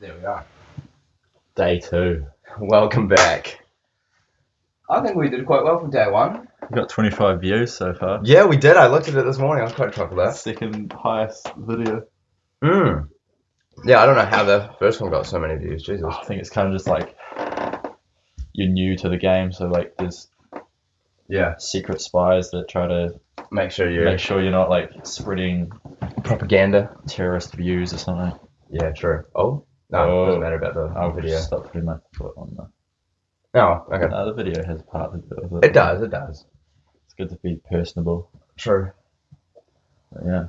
There we are. Day 2. Welcome back. I think we did quite well from day one. We got 25 views so far. Yeah, we did. I looked at it this morning. I was quite chuffed with that. Second highest video. Yeah, I don't know how the first one got so many views. Jesus. I think it's kind of just like you're new to the game, so like there's secret spies that try to Make sure you're not like spreading propaganda. terrorist views or something. Yeah, true. Oh, no, it doesn't matter about the video. Stop putting my foot on the. Oh, okay. No, the video has part to do with it. It does. It's good to be personable. True. But yeah.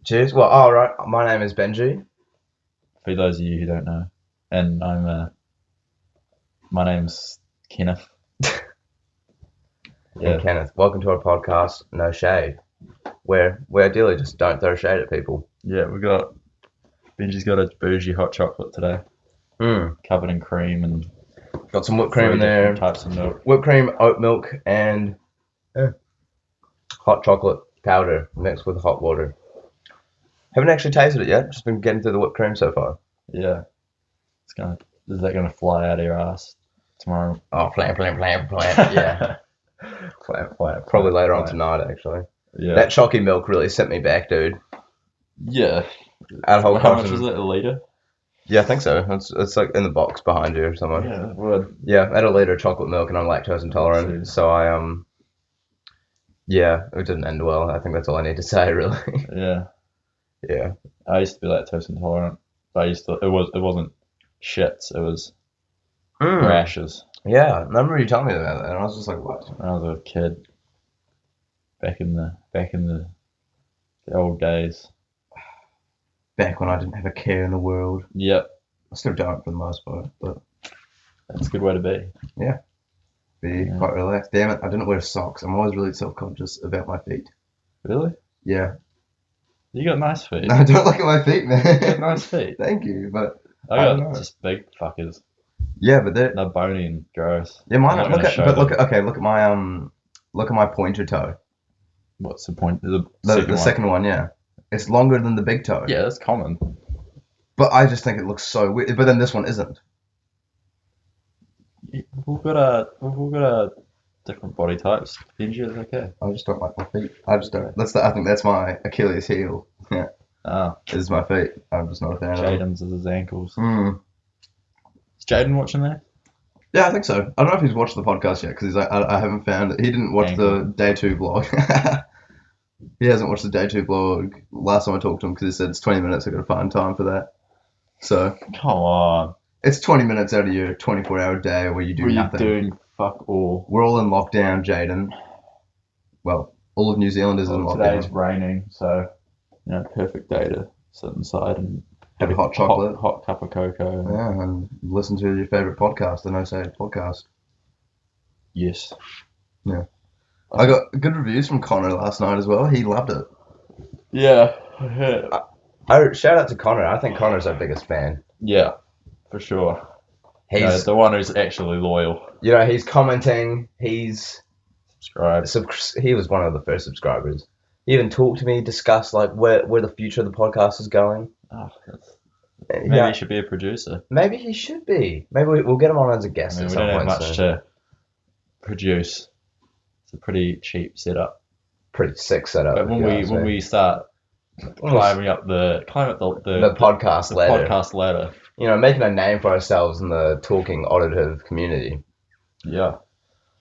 Cheers. Well, all right. My name is Benji. For those of you who don't know, and my name's Kenneth. And Kenneth. Welcome to our podcast, No Shade, where we ideally just don't throw shade at people. Yeah, Benji's got a bougie hot chocolate today, covered in cream and got some whipped cream in there. Types of milk. Whipped cream, oat milk, and hot chocolate powder mixed with hot water. Haven't actually tasted it yet. Just been getting through the whipped cream so far. Yeah, is that gonna fly out of your ass tomorrow? Oh, plant. Yeah, plant. Probably later on tonight, actually. Yeah. That chalky milk really sent me back, dude. Yeah. How much was it, a litre? Yeah, I think so. It's like in the box behind you or something. Yeah, it would. Yeah, I had a litre of chocolate milk and I'm lactose intolerant, so I yeah, it didn't end well. I think that's all I need to say, really. Yeah. Yeah. I used to be lactose intolerant, but it wasn't shits, it was rashes. Yeah, I remember you telling me about that, and I was just like, what? When I was a kid, back in the old days. Back when I didn't have a care in the world. Yep. I still don't for the most part, but that's a good way to be. Yeah. Be quite relaxed. Damn it, I didn't wear socks. I'm always really self-conscious about my feet. Really? Yeah. You got nice feet. No, don't look at my feet, man. You got nice feet. Thank you, but I got just big fuckers. Yeah, but they're bony and gross. Yeah, mine. Look at my pointer toe. What's the point? The second one, yeah. It's longer than the big toe. Yeah, that's common. But I just think it looks so weird. But then this one isn't. We've all got different body types. Benji is okay. I just don't like my feet. I just don't. I think that's my Achilles heel. Yeah. Is my feet. I'm just not a fan of them. Jaden's is his ankles. Is Jaden watching that? Yeah, I think so. I don't know if he's watched the podcast yet because he's like, I haven't found it. He didn't watch the day 2 vlog. He hasn't watched the day 2 vlog. Last time I talked to him because he said it's 20 minutes. I got to find time for that. So come on. It's 20 minutes out of your 24-hour day where you do nothing. You're doing fuck all. We're all in lockdown, Jaden. Well, all of New Zealand is in lockdown. Today's raining, so perfect day to sit inside and have a hot chocolate, hot cup of cocoa. Yeah, and listen to your favourite podcast, the No Shade podcast. Yes. Yeah. I got good reviews from Connor last night as well. He loved it. Yeah, I heard. Shout out to Connor. I think Connor's our biggest fan. Yeah, for sure. He's the one who's actually loyal. He's commenting. He's subscribed. He was one of the first subscribers. He even talked to me, discussed like where the future of the podcast is going. Oh, maybe he should be a producer. Maybe he should be. Maybe we'll get him on as a guest at some point. We don't have much to produce. It's a pretty cheap setup. Pretty sick setup. But when we start climbing up the podcast ladder, making a name for ourselves in the talking auditive community. Yeah.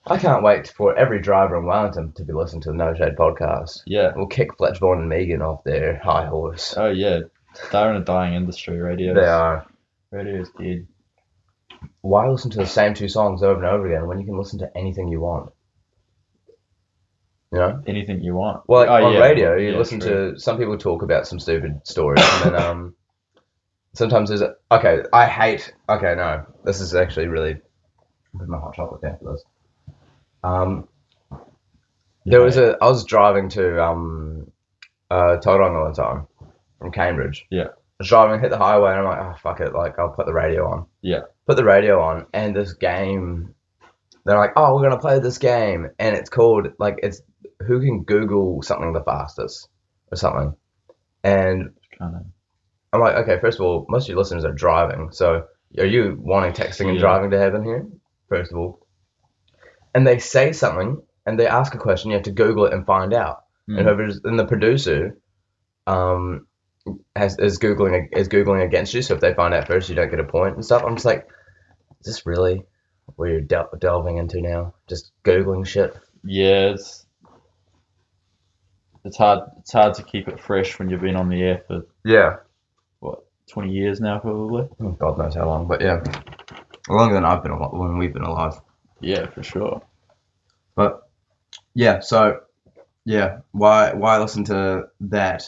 I can't wait for every driver in Wellington to be listening to the No Shade podcast. Yeah. We'll kick Fletch Vaughan and Megan off their high horse. Oh yeah, they're in a dying industry. Radio. They are. Radio's dead. Why listen to the same 2 songs over and over again when you can listen to anything you want? Anything you want. Well, on radio, you listen to some people talk about some stupid stories, and then sometimes there's no, this is actually really. I'll put my hot chocolate down for this. I was driving to Tauranga one time from Cambridge. Yeah. I was driving, hit the highway, and I'm like, oh fuck it, like I'll put the radio on. Yeah. Put the radio on, and this game. They're like, oh, we're gonna play this game, and it's called it's who can Google something the fastest or something, and I'm like, okay, first of all, most of your listeners are driving, so are you wanting texting and driving to happen here? First of all. And they say something, and they ask a question, you have to Google it and find out. And the producer is Googling against you, so if they find out first, you don't get a point and stuff. I'm just like, is this really what you're delving into now? Just Googling shit? Yeah, it's hard to keep it fresh when you've been on the air for 20 years now, probably. God knows how long, but yeah, longer than I've been alive, when we've been alive. Yeah, for sure. But yeah, so yeah, why listen to that,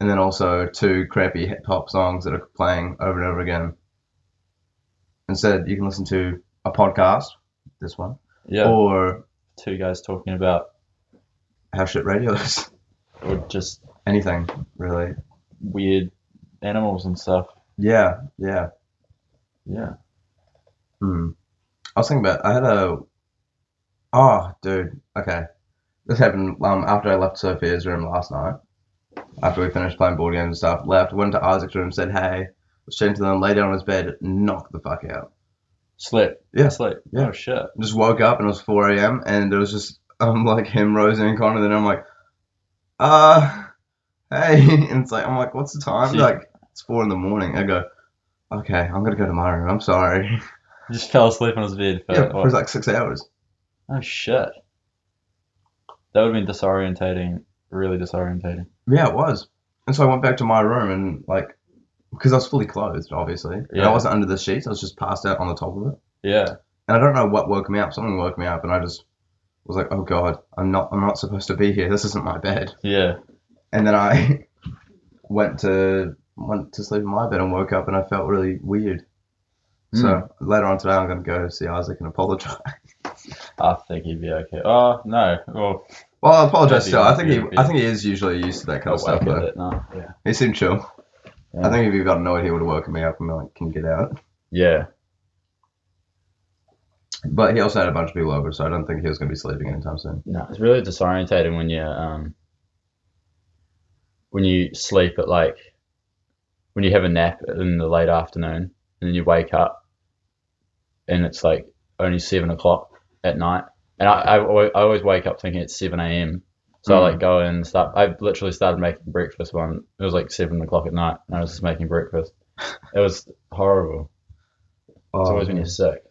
and then also 2 crappy hip hop songs that are playing over and over again? Instead, you can listen to a podcast, this one, or 2 guys talking about how shit radio is, or just anything really, weird animals and stuff. Yeah. I was thinking about, oh dude, okay, this happened after I left Sophia's room last night, after we finished playing board games and stuff. Went to Isaac's room, said hey, was chatting to them, lay down on his bed, knocked the fuck out. Slept? Yeah. Oh shit. Just woke up and it was 4 a.m. and it was just like him, Rosie and Connor, then I'm like, hey, and it's like, I'm like, what's the time? Like, it's 4 a.m. I go, okay, I'm gonna go to my room, I'm sorry. He just fell asleep on his bed for like 6 hours. Oh shit. That would have been disorientating, really disorientating. Yeah, it was. And so I went back to my room and like, because I was fully clothed, obviously. Yeah. And I wasn't under the sheets, I was just passed out on the top of it. Yeah. And I don't know what woke me up. Something woke me up and I just was like, oh god, I'm not supposed to be here. This isn't my bed. Yeah. And then I went to sleep in my bed and woke up and I felt really weird. So later on today I'm gonna go see Isaac and apologize. I think he'd be okay. Oh no. Well, I apologize still. I think he is usually used to that kind of stuff though. No. Yeah. He seemed chill. Yeah. I think if he got annoyed, he would have woken me up and been like, can you get out? Yeah. But he also had a bunch of people over, so I don't think he was going to be sleeping anytime soon. No, it's really disorientating when you sleep at like, when you have a nap in the late afternoon and then you wake up and it's like only 7 o'clock at night. And I always wake up thinking it's 7 a.m. So I like go and I literally started making breakfast it was like 7 o'clock at night and I was just making breakfast. It was horrible. It's always when you're sick.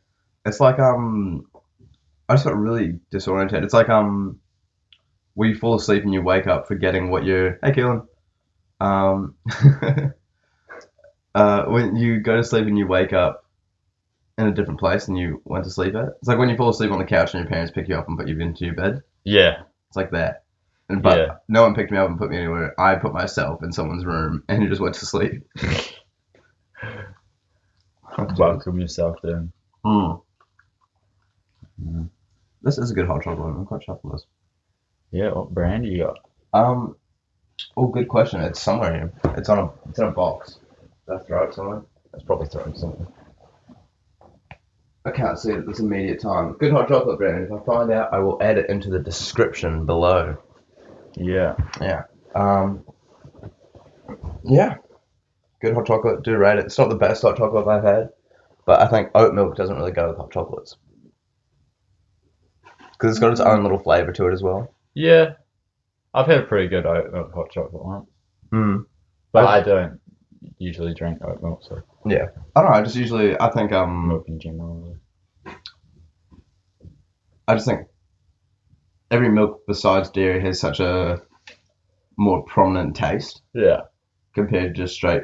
It's like, I just got really disoriented. It's like, where you fall asleep and you wake up forgetting what you're, hey Keelan. When you go to sleep and you wake up in a different place than you went to sleep at. It's like when you fall asleep on the couch and your parents pick you up and put you into your bed. Yeah. It's like that. But no one picked me up and put me anywhere. I put myself in someone's room and just went to sleep. Welcome yourself then. This is a good hot chocolate. I'm quite chuffed with this. Yeah, what brand do you got? Oh, good question. It's somewhere here. It's in a box. Did I throw it somewhere? It's probably thrown somewhere. I can't see it at this immediate time. Good hot chocolate brand. If I find out, I will add it into the description below. Yeah. Yeah. Yeah. Good hot chocolate. Do rate it. It's not the best hot chocolate I've had, but I think oat milk doesn't really go with hot chocolates. Because it's got its own little flavour to it as well. Yeah. I've had a pretty good oat milk hot chocolate once. But I don't usually drink oat milk, so. Yeah. I don't know, I think milk in general. I just think every milk besides dairy has such a more prominent taste. Yeah. Compared to just straight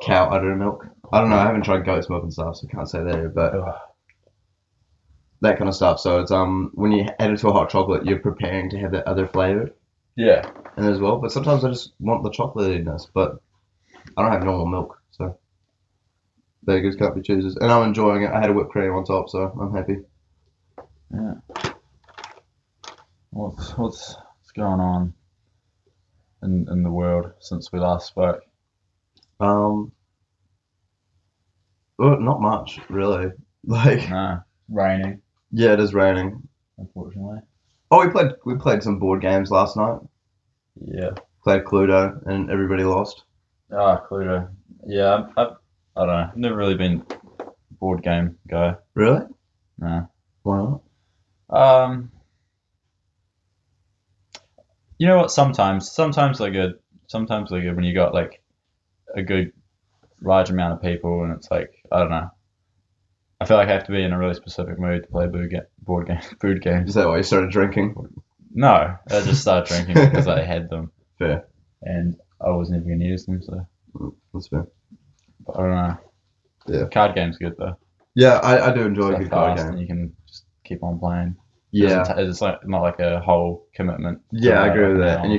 cow udder milk. I don't know, I haven't tried goat's milk and stuff, so I can't say that, but that kind of stuff. So it's when you add it to a hot chocolate, you're preparing to have that other flavour. Yeah. And as well, but sometimes I just want the chocolatiness, but I don't have normal milk, so beggars can't be choosers. And I'm enjoying it. I had a whipped cream on top, so I'm happy. Yeah. What's going on in the world since we last spoke? Well, not much really. No, raining. Yeah, it is raining. Unfortunately. Oh, we played some board games last night. Yeah. Played Cluedo and everybody lost. Ah, Cluedo. Yeah, I don't know. I've never really been a board game guy. Really? No. Why not? Um, you know what? Sometimes they're good. Sometimes they're good when you got like a good large amount of people, and it's like I don't know. I feel like I have to be in a really specific mood to play board game, food Is games. that why you started drinking? No, I just started drinking because I had them, Fair. and I was never gonna use them. So That's fair. but I don't know. Yeah. Card game's good though. Yeah, I do enjoy a It's good card fast, game. and you can just keep on playing. Yeah. It's like not like a whole commitment. Yeah, I to, agree like, with an that. hour. And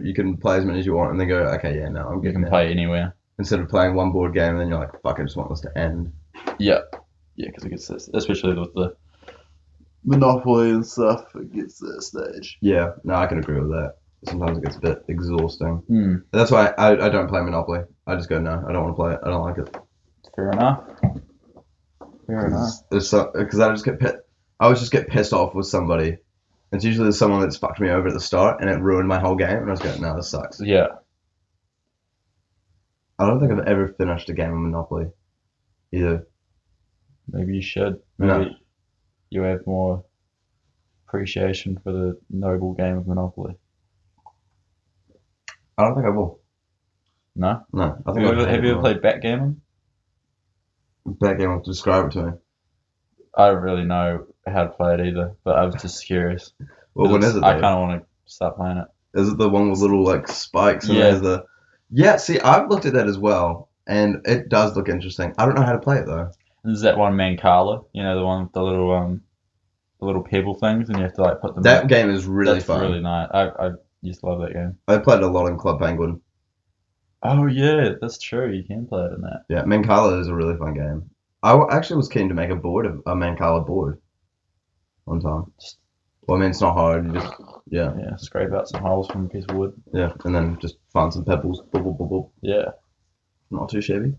you can play as many as you want, and then go, okay, yeah, no, I'm You good can now. play anywhere. Instead of playing one board game, and then you're like, fuck, I just want this to end. Yeah, because it gets this, especially with the Monopoly and stuff. It gets to that stage. Yeah, no, I can agree with that. Sometimes it gets a bit exhausting. Hmm. That's why I don't play Monopoly. I just go, no, I don't want to play it. I don't like it. Fair enough. Fair enough. Because I just I always just get pissed off with somebody. It's usually someone that's fucked me over at the start, and it ruined my whole game. And I was going, no, this sucks. Yeah. I don't think I've ever finished a game of Monopoly, either. Maybe you should. No. Maybe you have more appreciation for the noble game of Monopoly. I don't think I will. No. No, I Have think you I'd ever, hate have you it ever more. played backgammon? Backgammon, describe it to me. I don't really know how to play it either, but I was just curious. Well, when is it? I Though? kind of want to start playing it. Is it the one with little like spikes and Yeah. there's the? Yeah, see, I've looked at that as well, and it does look interesting. I don't know how to play it though. There's that one Mancala, you know, the one with the little pebble things, and you have to like put them. That in. game is really That's fun. really nice. I used to love that game. I played it a lot in Club Penguin. Oh yeah, that's true. You can play it in that. Yeah, Mancala is a really fun game. Actually was keen to make a Mancala board one time. Well, I mean, it's not hard. You just Yeah, scrape out some holes from a piece of wood. yeah, and then just find some pebbles. Bubble, bubble. Yeah, Not too shabby.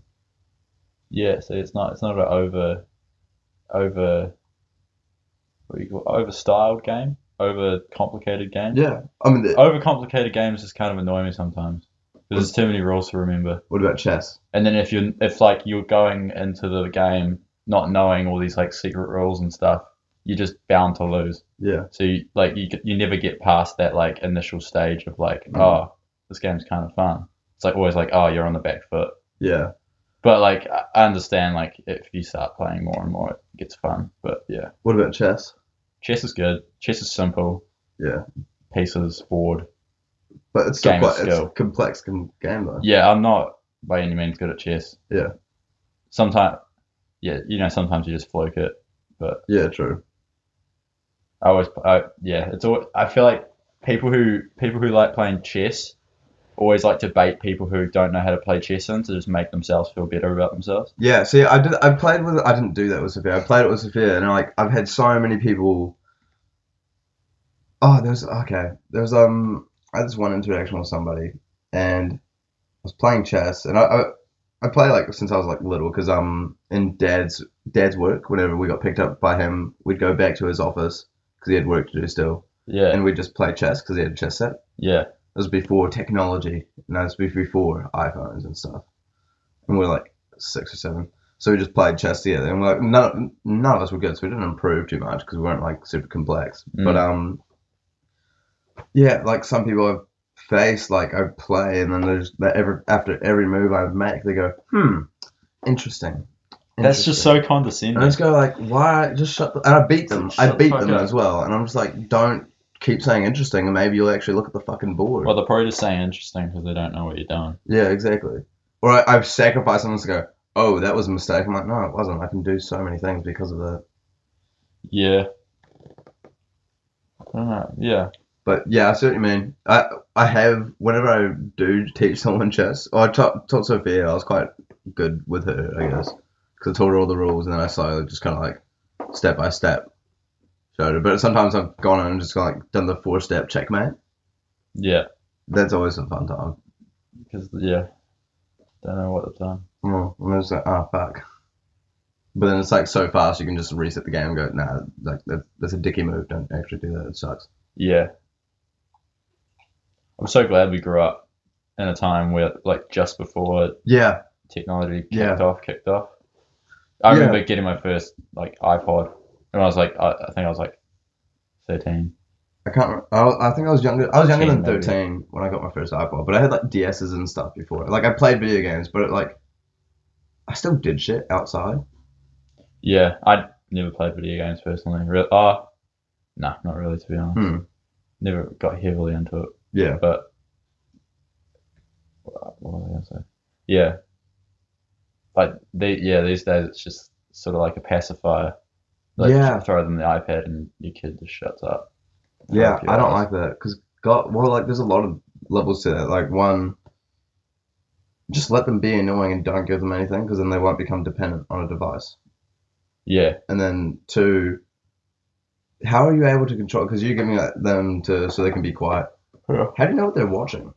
yeah. So it's not an what do you call over styled game, over complicated game. Yeah, I mean, Over complicated games just kind of annoy me sometimes because there's too many rules to remember. what about chess? And then if like you're going into the game not knowing all these like secret rules and stuff, you're just bound to lose. Yeah, So you never get past that like initial stage of like, Mm. oh, this game's kind of fun. It's like always like, oh, you're on the back foot. yeah. But like I understand like if you start playing more and more, it gets fun. But yeah, What about chess? chess is good. Chess is simple. Yeah, Pieces, board. but it's still Game of quite it's a skill. complex game though. Yeah, I'm not by any means good at chess. Yeah. Sometimes, yeah, sometimes you just fluke it. But Yeah, true. it's always, I feel like people who like playing chess always like to bait people who don't know how to play chess in to just make themselves feel better about themselves. Yeah, see, I played with. I didn't do that with Sophia. I played it with Sophia, and I've had so many people. Oh, there's okay. I had this one interaction with somebody, and I was playing chess, and I play like since I was like little, because in dad's work. Whenever we got picked up by him, we'd go back to his office because he had work to do still, Yeah, and we'd just play chess because he had a chess set. yeah, It was before technology, and that was before iPhones and stuff. And we were like 6 or 7, so we just played chess together. And we're like, none of us were good, so we didn't improve too much because we weren't like super complex. Mm. But yeah, like some people I've faced, like I play, and then there's after every move I make, they go, interesting. that's just Interesting. so condescending. And I just go like, why? Just shut the. And I beat them. Shut I the beat fuck them up. as well. And I'm just like, don't keep saying interesting, and maybe you'll actually look at the fucking board. Well, they're probably just saying interesting because they don't know what you're doing. Yeah, exactly. Or I've sacrificed something to go, oh, that was a mistake. I'm like, no, it wasn't. I can do so many things because of that. Yeah. I don't know. Yeah. But yeah, I see what you mean. I have, whenever I do teach someone chess, or I taught Sophia, I was quite good with her, I guess. Because I taught her all the rules, and then I slowly just kind of like, step by step, showed her. But sometimes I've gone on and just like done the 4-step checkmate. Yeah. That's always a fun time. Because yeah, don't know what they've done. Oh, and it's like, oh, fuck. But then it's like so fast you can just reset the game and go, nah, like that's a dicky move. Don't actually do that. It sucks. Yeah. I'm so glad we grew up in a time where like just before Yeah, technology Yeah. kicked off. I remember getting my first like iPod when I was like, I think I was like 13. I can't. I think I was younger. I was younger than 13 maybe. 13 when I got my first iPod, but I had like DSs and stuff before. Like I played video games, but like I still did shit outside. Yeah, I never played video games personally. No, not really to be honest. Never got heavily into it. Yeah. But what was I gonna say? Yeah, like these days it's just sort of like a pacifier. Like Yeah. throw them the iPad and your kid just shuts up. Yeah, I don't like that because God, well, like there's a lot of levels to that. Like one, just let them be annoying and don't give them anything because then they won't become dependent on a device. Yeah, And then two, how are you able to control? Because you're giving them to so they can be quiet. How do you know what they're watching?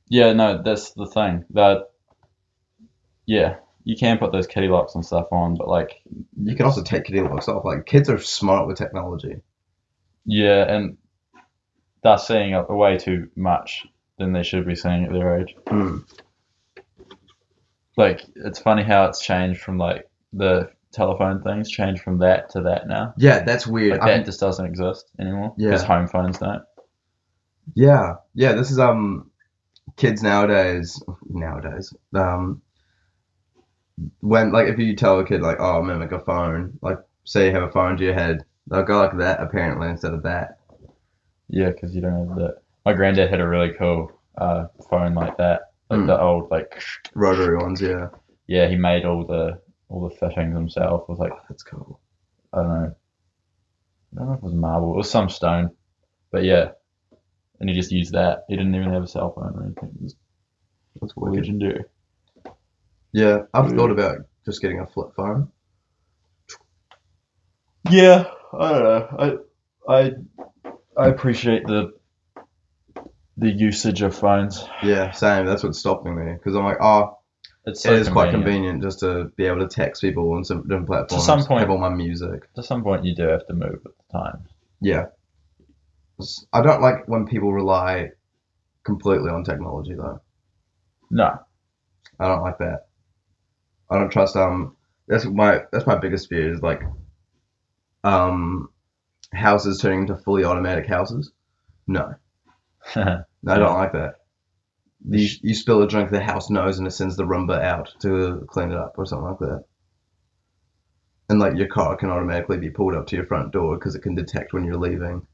yeah. No, that's the thing. Yeah, you can put those kitty locks and stuff on, but like, You can also take kitty locks off. Like kids are smart with technology. yeah, and they're seeing way too much than they should be seeing at their age. Like, it's funny how it's changed from like the telephone things changed from that to that now. Yeah, that's weird. Like that just doesn't exist anymore because Yeah. home phones don't. Yeah, yeah. This is kids nowadays. When like if you tell a kid like, oh, mimic a phone, like say you have a phone to your head, they'll go like that apparently instead of that. Yeah, because you don't have that. My granddad had a really cool phone like that, like the old like Rotary ones, yeah. Yeah, he made all the fittings himself. It was like, That's cool. I don't know if it was marble. It was some stone, but yeah. And he just used that. He didn't even have a cell phone or anything. It was That's wicked. legendary. Yeah, I've thought about just getting a flip phone. Yeah, I don't know. I appreciate the usage of phones. Yeah, same. That's what's stopping me because I'm like, oh, It's it is quite convenient just to be able to text people on some different platforms. some point- have all my music. To some point, you do have to move with the times. Yeah, I don't like when people rely completely on technology though. No. I don't like that. I don't trust that's my biggest fear is like houses turning into fully automatic houses. No. No, I don't like that. You spill a drink, the house knows and it sends the Roomba out to clean it up or something like that. And like your car can automatically be pulled up to your front door because it can detect when you're leaving.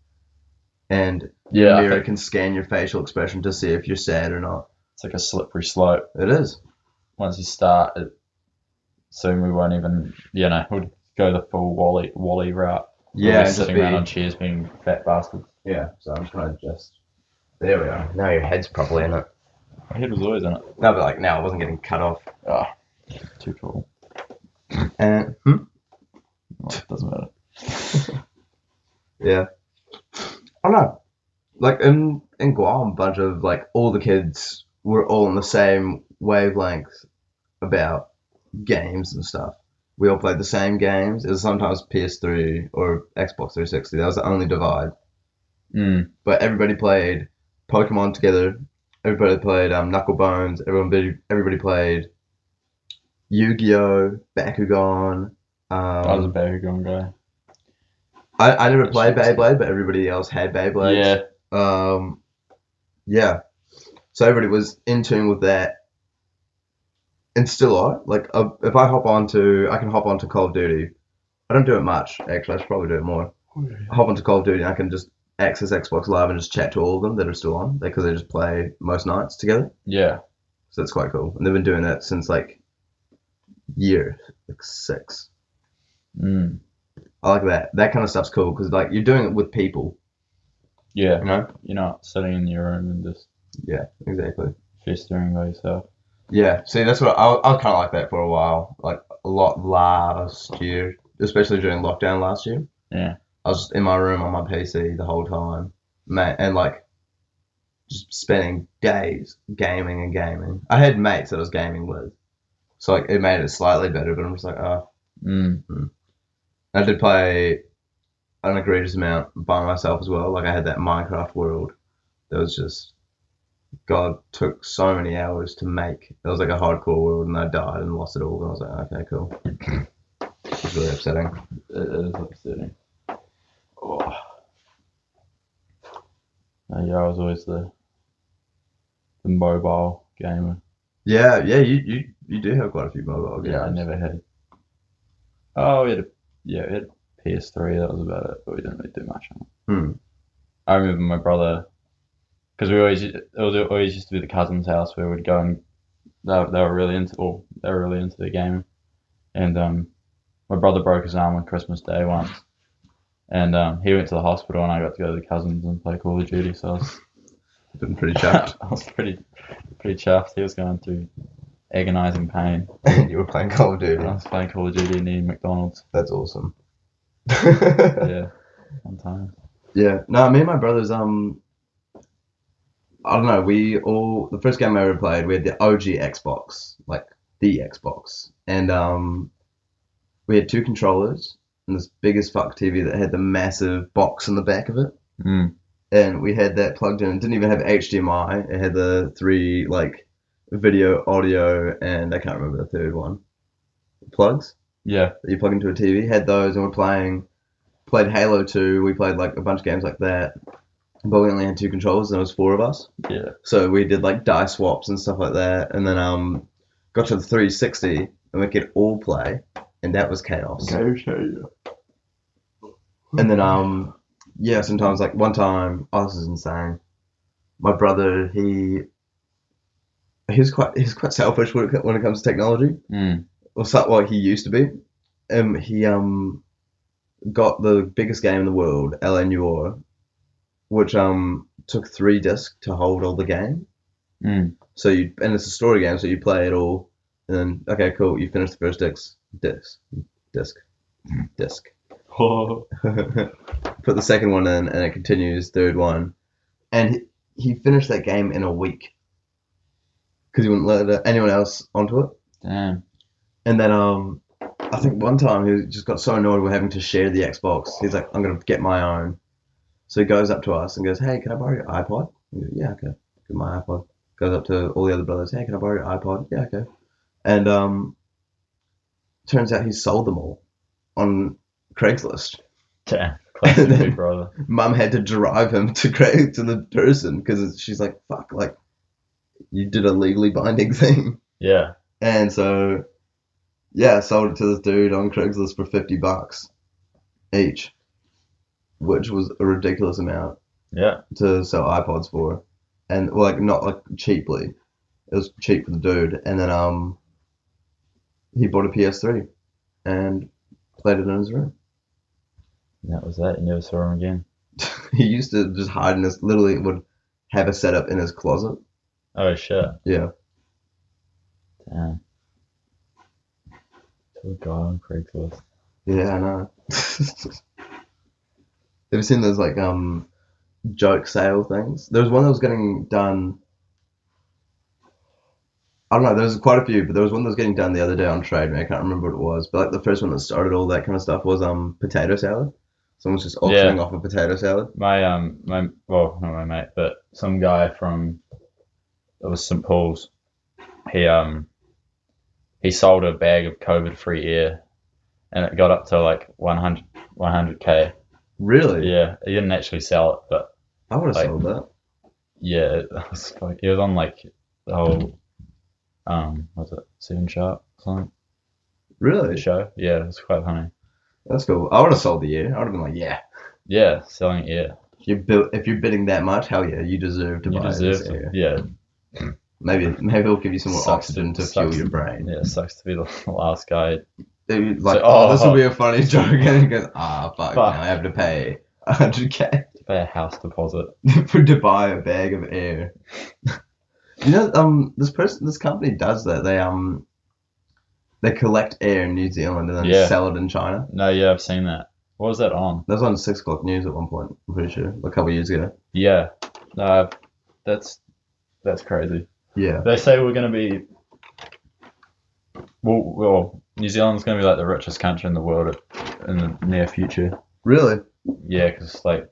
And your mirror can scan your facial expression to see if you're sad or not. It's like a slippery slope. It is. Once you start it, soon we won't even, we'll go the full Wally route. Yeah, we'll be sitting around on chairs being fat bastards. Yeah, so I'm trying to adjust. There we are. Now your head's probably in it. My head was always in it. No, but like now it wasn't getting cut off. Ah, too cool. And Well, it doesn't matter. yeah. I don't know. Like in Guam, a bunch of like all the kids were all on the same wavelength about games and stuff. We all played the same games. It was sometimes PS3 or Xbox 360. That was the only divide. But everybody played Pokemon together. Everybody played Knuckle Bones. Everybody played Yu-Gi-Oh, Bakugan. I was a Bakugan guy. I never played Beyblade, but everybody else had Beyblades. Yeah. Yeah. So everybody was in tune with that. And still are. Like, if I can hop onto Call of Duty. I don't do it much, actually. I should probably do it more. I hop onto Call of Duty and I can just access Xbox Live and just chat to all of them that are still on because they just play most nights together. Yeah. So that's quite cool. And they've been doing that since like year 6. I like that. That kind of stuff's cool because like you're doing it with people. Yeah. You know? You're not sitting in your room and just exactly. festering by yourself. Yeah. See, that's what I was kind of like that for a while. Like a lot last year, especially during lockdown last year. Yeah. I was just in my room on my PC the whole time, man, and like just spending days gaming and gaming. I had mates that I was gaming with, so like it made it slightly better. But I'm just like, oh. I did play an egregious amount by myself as well. Like I had that Minecraft world that was just God, took so many hours to make. It was like a hardcore world, and I died and lost it all. And I was like, okay, cool. It was really upsetting. It is upsetting. Oh. Yeah, I was always the mobile gamer. Yeah, you do have quite a few mobile games. Yeah, I never had. Oh, we had a PS3. That was about it, but we didn't really do much on it. I remember my brother, because it always used to be the cousin's house where we'd go, and they were really into the game, and my brother broke his arm on Christmas Day once, and he went to the hospital, and I got to go to the cousins and play Call of Duty. So I was been pretty chuffed. I was pretty chuffed. He was going through agonizing pain. And you were playing Call of Duty. I was playing Call of Duty and eating McDonald's. That's awesome. Yeah, sometimes. Yeah, no, me and my brothers, I don't know, the first game I ever played, we had the OG Xbox, like the Xbox, and we had 2 controllers and this big as fuck TV that had the massive box in the back of it, and we had that plugged in. It didn't even have HDMI. It had the 3 like video, audio, and I can't remember the third one. Plugs. Yeah. That you plug into a TV. Had those, and played Halo 2. We played like a bunch of games like that, but we only had 2 controllers, and there was 4 of us. Yeah. So we did like die swaps and stuff like that, and then got to the 360, and we could all play, and that was chaos. And then yeah, sometimes like one time, oh, this is insane. My brother, he's quite selfish when it comes to technology. Well, he used to be. He got the biggest game in the world, L.A. Noire, which took 3 discs to hold all the game. So and it's a story game, so you play it all, and then okay, cool, you finish the first disc. Put the second one in, and it continues, third one, and he finished that game in a week because he wouldn't let anyone else onto it. Damn. And then I think one time he just got so annoyed with having to share the Xbox. He's like, I'm gonna get my own. So he goes up to us and goes, hey, can I borrow your iPod? We go, yeah, okay. Get my iPod. Goes up to all the other brothers, hey, can I borrow your iPod? Yeah, okay. And turns out he sold them all on Craigslist. Damn. Classic big brother. Mum had to drive him to the person because she's like, fuck, like, you did a legally binding thing. Yeah. And so, yeah, sold it to this dude on Craigslist for $50 each, which was a ridiculous amount. Yeah. To sell iPods for, and well, like not like cheaply. It was cheap for the dude, and then he bought a PS3 and played it in his room. And that was that. You never saw him again. He used to just hide in his, literally would have a setup in his closet. Oh shit. Yeah. Damn. To a guy on Craigslist. Yeah, I know. Have you seen those like joke sale things? There was one that was getting done. I don't know. There was quite a few, but there was one that was getting done the other day on Trade Me. I can't remember what it was, but like the first one that started all that kind of stuff was potato salad. Someone's just auctioning off a potato salad. Well, not my mate, but some guy from, it was St. Paul's. He sold a bag of COVID-free air, and it got up to like 100K. Really? Yeah, he didn't actually sell it, but I would have sold that. Yeah, it was on like the whole, was it 7 Sharp or something? Really? The show? Yeah, it was quite funny. That's cool. I would have sold the air. I would have been like, yeah. Yeah, selling air. If you're bidding that much, hell yeah, you deserve to buy this air. Yeah. Maybe it'll give you some more oxygen to fuel your brain. Yeah, it sucks to be the last guy. Like, so, this will be a funny joke, and he goes, fuck. Now I have to pay 100K. To pay a house deposit. to buy a bag of air. You know, this company does that. They collect air in New Zealand and then sell it in China. No, yeah, I've seen that. What was that on? That was on 6 o'clock news at one point, I'm pretty sure, a couple of years ago. Yeah. No, that's crazy. Yeah. They say we're going to be... Well, New Zealand's going to be like the richest country in the world in the near future. Really? Yeah, because like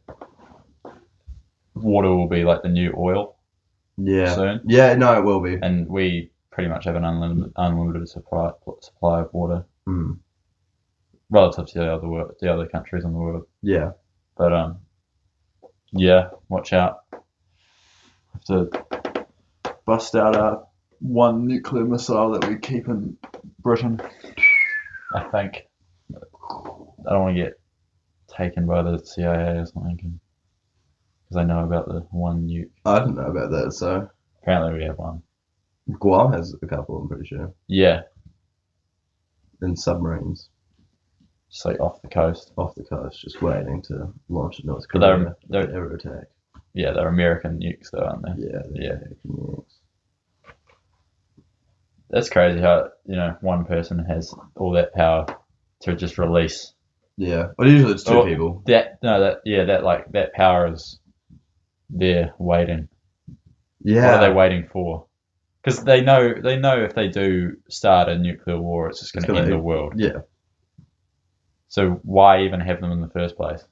water will be like the new oil. Yeah. soon. Yeah, no, it will be. And we pretty much have an unlimited supply of water Mm. relative to the other countries in the world. Yeah. But yeah, watch out. Have to bust out our one nuclear missile that we keep in Britain. I think. I don't want to get taken by the CIA or something, because I know about the one nuke. I didn't know about that, so Apparently we have one. Guam has a couple, I'm pretty sure. Yeah, In submarines just like off the coast. off the coast, just waiting to launch at North But Korea they're if they ever attack. yeah, they're American nukes though, aren't they? Yeah, Yeah. American nukes. That's crazy how one person has all that power to just release. Yeah, but usually it's two people. That power is there waiting. Yeah. What are they waiting for? Because they know if they do start a nuclear war, it's just going to end the world. Yeah. So why even have them in the first place?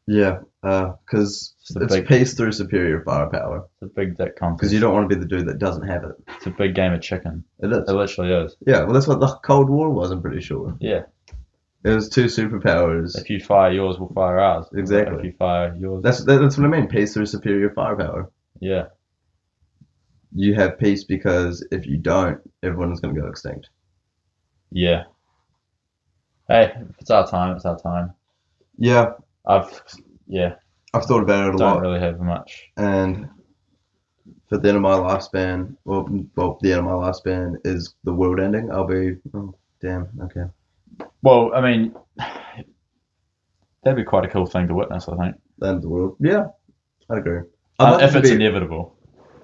Yeah, because it's peace through superior firepower. It's a big dick contest. Because you don't want to be the dude that doesn't have it. It's a big game of chicken. It is. It literally is. Yeah, well, that's what the Cold War was, I'm pretty sure. Yeah. It was two superpowers. If you fire yours, we'll fire ours. Exactly. If you fire yours. That's what I mean. Peace through superior firepower. Yeah. You have peace because if you don't, everyone is going to go extinct. Yeah. Hey, if it's our time, it's our time. Yeah. I've thought about it a lot. Don't really have much. And for the end of my lifespan, the end of my lifespan is the world ending. I'll be, oh, damn, okay. Well, I mean, that'd be quite a cool thing to witness, I think. The end of the world. Yeah, I agree. If it's inevitable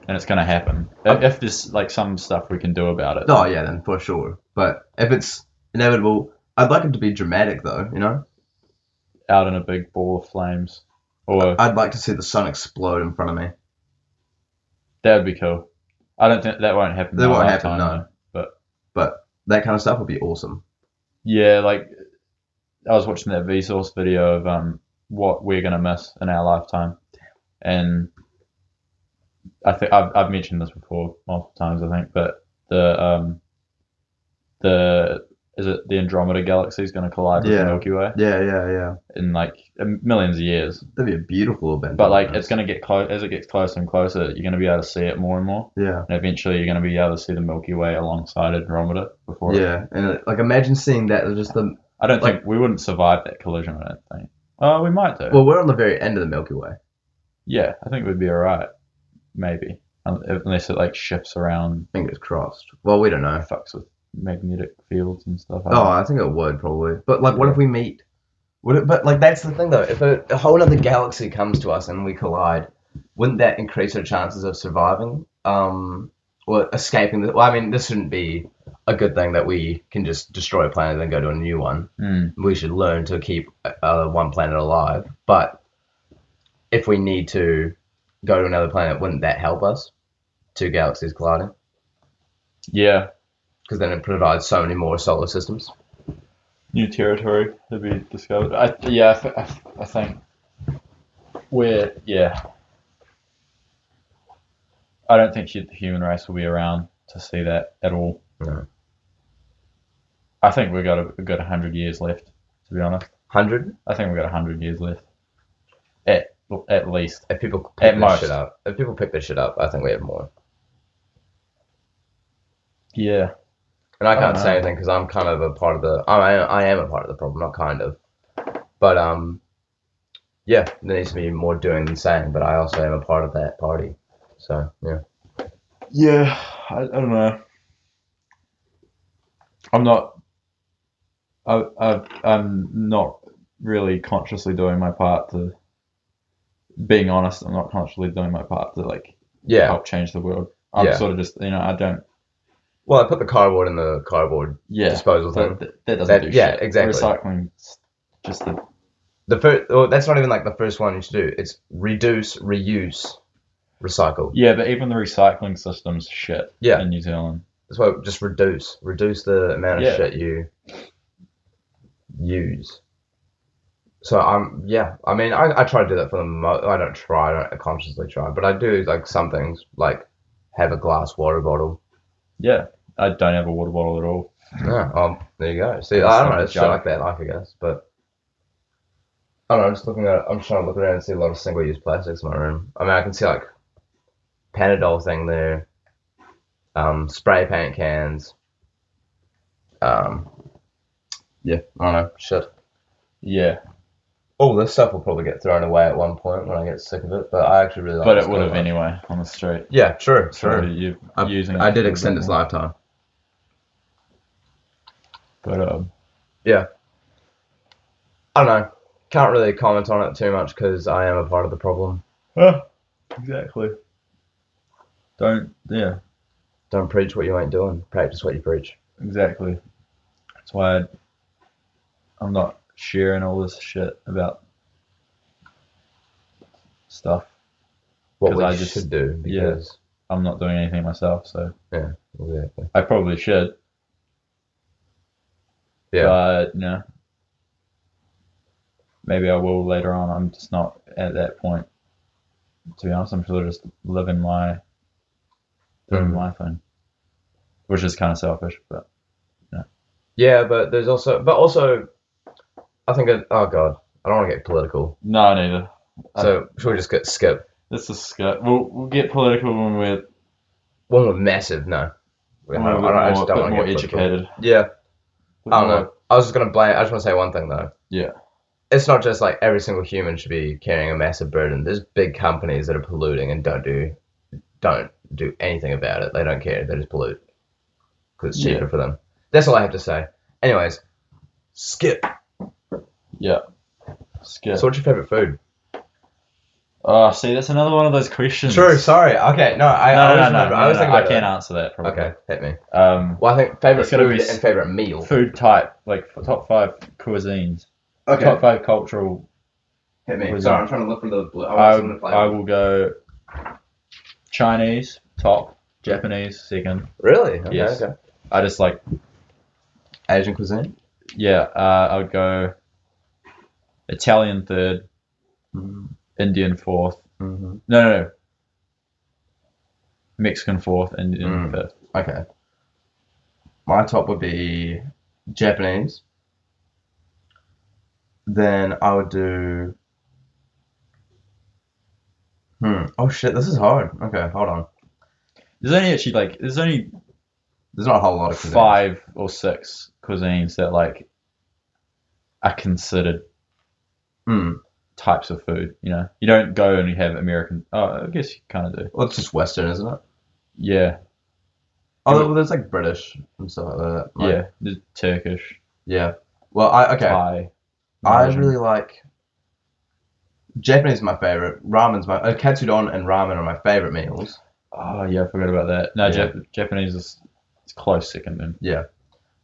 and it's going to happen. If there's like some stuff we can do about it. Oh, yeah, then for sure. But if it's inevitable, I'd like it to be dramatic, though, you know? Out in a big ball of flames. Or I'd like to see the sun explode in front of me. That would be cool. I don't think that won't happen. That won't happen, no. Though, but that kind of stuff would be awesome. Yeah, like I was watching that Vsauce video of what we're gonna miss in our lifetime, and I think I've mentioned this before multiple times, I think, but the the Andromeda galaxy is going to collide with the Milky Way? Yeah. In like millions of years. That'd be a beautiful event. But like it's going to get close as it gets closer and closer. You're going to be able to see it more and more. Yeah. And eventually you're going to be able to see the Milky Way alongside Andromeda before. Yeah, and like imagine seeing that. Just the. I don't think we wouldn't survive that collision. I don't think. Oh, we might do. Well, we're on the very end of the Milky Way. Yeah, I think we'd be alright. Maybe unless it like shifts around. Fingers crossed. Well, we don't know. Fucks with magnetic fields and stuff. I think it would probably. But like, what if we meet? But like, that's the thing though. If a whole other galaxy comes to us and we collide, wouldn't that increase our chances of surviving? Or escaping? Well, I mean, this shouldn't be a good thing that we can just destroy a planet and then go to a new one. We should learn to keep one planet alive. But if we need to go to another planet, wouldn't that help us? Two galaxies colliding. Yeah. Because then it provides so many more solar systems. New territory to be discovered. I think I don't think the human race will be around to see that at all. No. I think we've got a good 100 years left, to be honest. 100? I think we've got 100 years left. At least. If people pick this shit up. If people pick this shit up, I think we have more. Yeah. And I can't say anything because I'm kind of a part of the. I am a part of the problem, not kind of. But yeah, there needs to be more doing than saying. But I also am a part of that party. So yeah. Yeah, I don't know. I'm not really consciously doing my part to. Being honest, I'm not consciously doing my part to help change the world. I'm sort of just I don't. Well, I put the cardboard in the cardboard disposal thing. That doesn't do shit. Yeah, exactly. Recycling, just the first. Well, that's not even like the first one you should do. It's reduce, reuse, recycle. Yeah, but even the recycling system's shit. Yeah. In New Zealand. That's why just reduce the amount of shit you use. So I mean, I try to do that for the I don't consciously try, but I do like some things, like have a glass water bottle. Yeah, I don't have a water bottle at all. Yeah, there you go. See, I just I don't have know, a it's shit jug. like that, like I guess, but I don't know. I'm just trying to look around and see a lot of single-use plastics in my room. I mean, I can see like Panadol thing there, spray paint cans, um, yeah, I don't know, shit. Yeah, All this stuff will probably get thrown away at one point when I get sick of it, but I actually really like but this it would have kind of anyway on the street. Yeah, true, So true. you're I, using. I it did for a extend bit its more. lifetime. But Yeah. I don't know. Can't really comment on it too much because I am a part of the problem. exactly. Don't Don't preach what you ain't doing. Practice what you preach. exactly. That's why I'm not sharing all this shit about stuff. What 'Cause we I just- should do because I'm not doing anything myself, so yeah, exactly. I probably should. Yeah. But maybe I will later on. I'm just not at that point. To be honest, I'm sort of just living doing my thing, which is kind of selfish, but Yeah, but there's also I think oh god, I don't want to get political. no, neither. So should we just skip This is skip. We'll get political when we're one with massive? No, I just don't want to more get political. educated. Yeah, I don't More- know. I was just gonna blame. I just want to say one thing though. Yeah. It's not just like every single human should be carrying a massive burden. There's big companies that are polluting and don't do anything about it. They don't care. They just pollute because it's cheaper for them. That's all I have to say. Anyways, skip. Yeah. Skip. So what's your favorite food? Oh, see, that's another one of those questions. True. Sorry. Okay. No. I always think I about can't that. answer that. Probably. Okay. Hit me. Well, I think favorite It's gotta food be and favorite meal. food type, like top 5 cuisines, Okay. top 5 cultural. Hit me. Cuisine. Sorry, I'm trying to look for the. I will go Chinese top, Japanese second. Really? Okay, Yes. Okay. I just like Asian cuisine. I would go Italian third, Mm-hmm. Indian fourth. Mm-hmm. No. Mexican fourth, Indian Mm. fifth. Okay. My top would be Japanese. Then I would do. Oh shit, this is hard. Okay, hold on. There's only There's not a whole lot of cuisine. 5 or 6 cuisines that like are considered types of food. You don't go and you have American. Oh, I guess you kind of do. Well, it's just Western, isn't it? Yeah, Oh, there's like British and stuff like that. Like, yeah. There's Turkish, Yeah. Well, Thai. I Malaysian. really like. Japanese is my favorite. Ramen's my katsudon and ramen are my favorite meals. Oh yeah, I forgot about that. No, Yeah. Japanese is it's close second then. Yeah.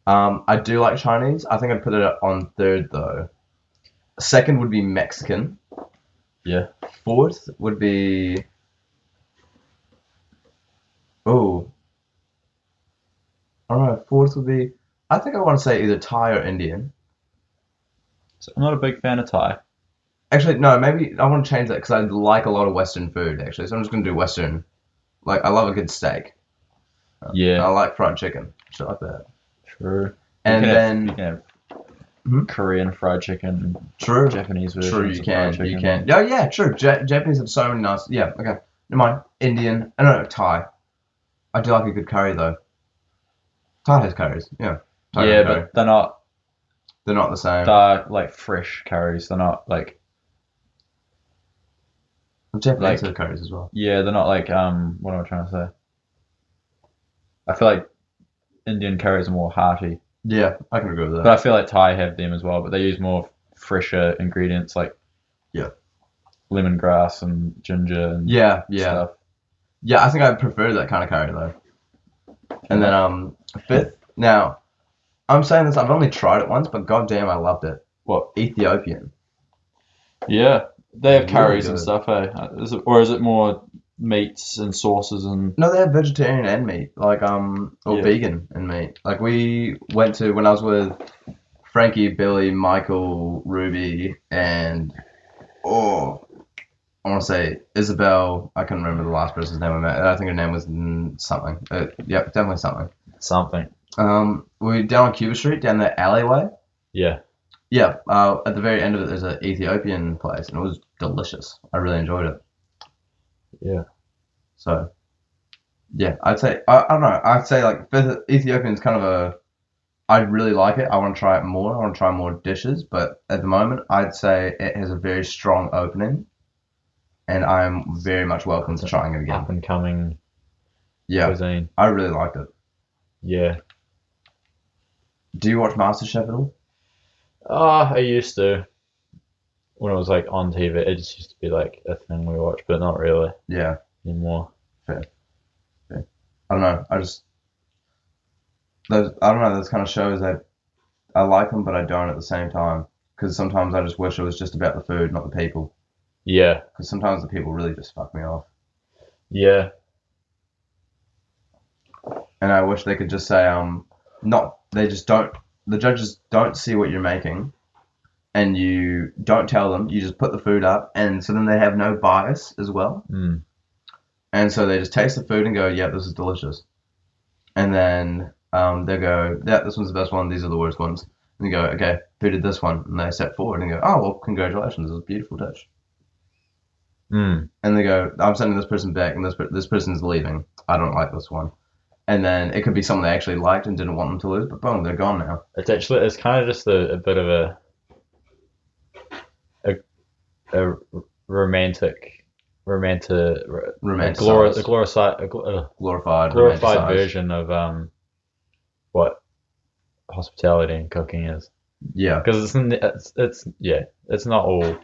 I do like Chinese. I think I'd put it on third though. Second would be Mexican. Yeah. Fourth would be. Oh. I don't know. Fourth would be. I think I want to say either Thai or Indian. So I'm not a big fan of Thai. Actually, no. Maybe I want to change that because I like a lot of Western food. Actually, so I'm just gonna do Western. Like I love a good steak. Yeah. I like fried chicken. Shit like that. True. And you then can have Hmm? Korean fried chicken, true. Japanese versions. True, of you fried can. You chicken. can. Oh, yeah, true. Japanese have so many nice. Yeah, okay. Never mind. Indian. I don't know, Thai. I do like a good curry, though. Thai has curries. Yeah. Thai Yeah, has curry. but they're not. They're not the same. They're like fresh curries. They're not like. Japanese like- have curries as well. Yeah, they're not like What am I trying to say? I feel like Indian curries are more hearty, Yeah, I can agree with that. but I feel like Thai have them as well. But they use more fresher ingredients like. Yeah. Lemongrass and ginger and yeah. stuff. Yeah, I think I prefer that kind of curry, though. And then, fifth. Now, I'm saying this, I've only tried it once, but goddamn, I loved it. What? Ethiopian. Yeah, they have Really curries and good. stuff, or is it more meats and sauces and? No, they have vegetarian and meat, like or Yeah. vegan and meat. Like we went to when I was with Frankie, Billy, Michael, Ruby, and I want to say Isabel. I can't remember the last person's name I met. I think her name was something. Yep, definitely something. Something. We down on Cuba Street, down the alleyway. Yeah. Yeah. At the very end of it, there's an Ethiopian place, and it was delicious. I really enjoyed it. Yeah. So, yeah, I'd say I don't know. I'd say like Ethiopian's kind of a. I'd really like it. I want to try it more. I want to try more dishes, but at the moment, I'd say it has a very strong opening, and I'm very much welcome to trying it again. Up and coming Yeah, cuisine. I really liked it. Yeah. Do you watch MasterChef at all? I used to. When it was like on TV, it just used to be like a thing we watched, but not really Yeah, anymore. fair. I don't know. I don't know. Those kind of shows that I like them, but I don't at the same time. Because sometimes I just wish it was just about the food, not the people. Yeah. Because sometimes the people really just fuck me off. Yeah. And I wish they could just say, they just don't, the judges don't see what you're making, and you don't tell them, you just put the food up, and so then they have no bias as well. Mm. And so they just taste the food and go, yeah, this is delicious. And then they go, yeah, this one's the best one, these are the worst ones. And you go, okay, who did this one? And they step forward and go, oh, well, congratulations, it was a beautiful dish. Mm. And they go, I'm sending this person back, and this person's leaving. I don't like this one. And then it could be someone they actually liked and didn't want them to lose, but boom, they're gone now. It's kind of just a bit of a romantic Romanticized. glorified romanticized. version of what hospitality and cooking is. Yeah. Because it's not all,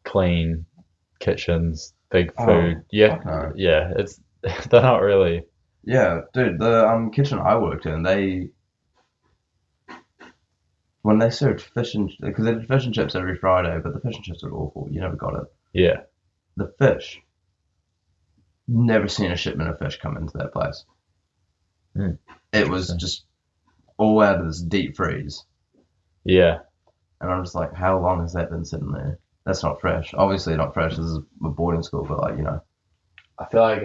clean kitchens, big food. fuck no. It's they're not really. Yeah, dude, the kitchen I worked in, when they served fish and because they did fish and chips every Friday, but the fish and chips were awful. You never got it. Yeah. The fish. Never seen a shipment of fish come into that place. Mm. It was just all out of this deep freeze. Yeah. And I'm just like, how long has that been sitting there? That's not fresh. Obviously not fresh. This is a boarding school, but I feel like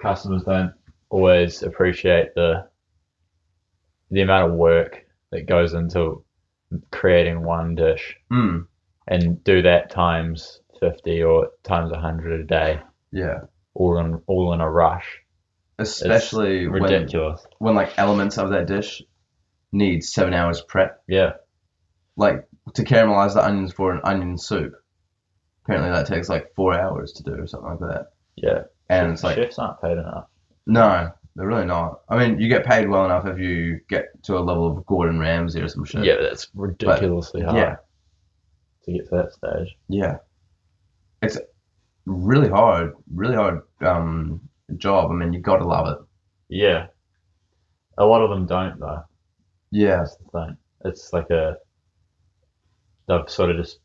customers don't always appreciate the amount of work that goes into creating one dish, and do that times 50 or times 100 a day, yeah, all in a rush. Especially It's ridiculous. when like elements of that dish need 7 hours prep. Yeah. Like to caramelize the onions for an onion soup. Apparently that takes like 4 hours to do or something like that. Yeah. And it's like chefs aren't paid enough. No, they're really not. I mean, you get paid well enough if you get to a level of Gordon Ramsay or some shit. Yeah, that's ridiculously hard. Yeah. To get to that stage. Yeah. It's really hard job. I mean, you gotta love it. Yeah. A lot of them don't though. Yeah. That's the thing. It's like they've sort of just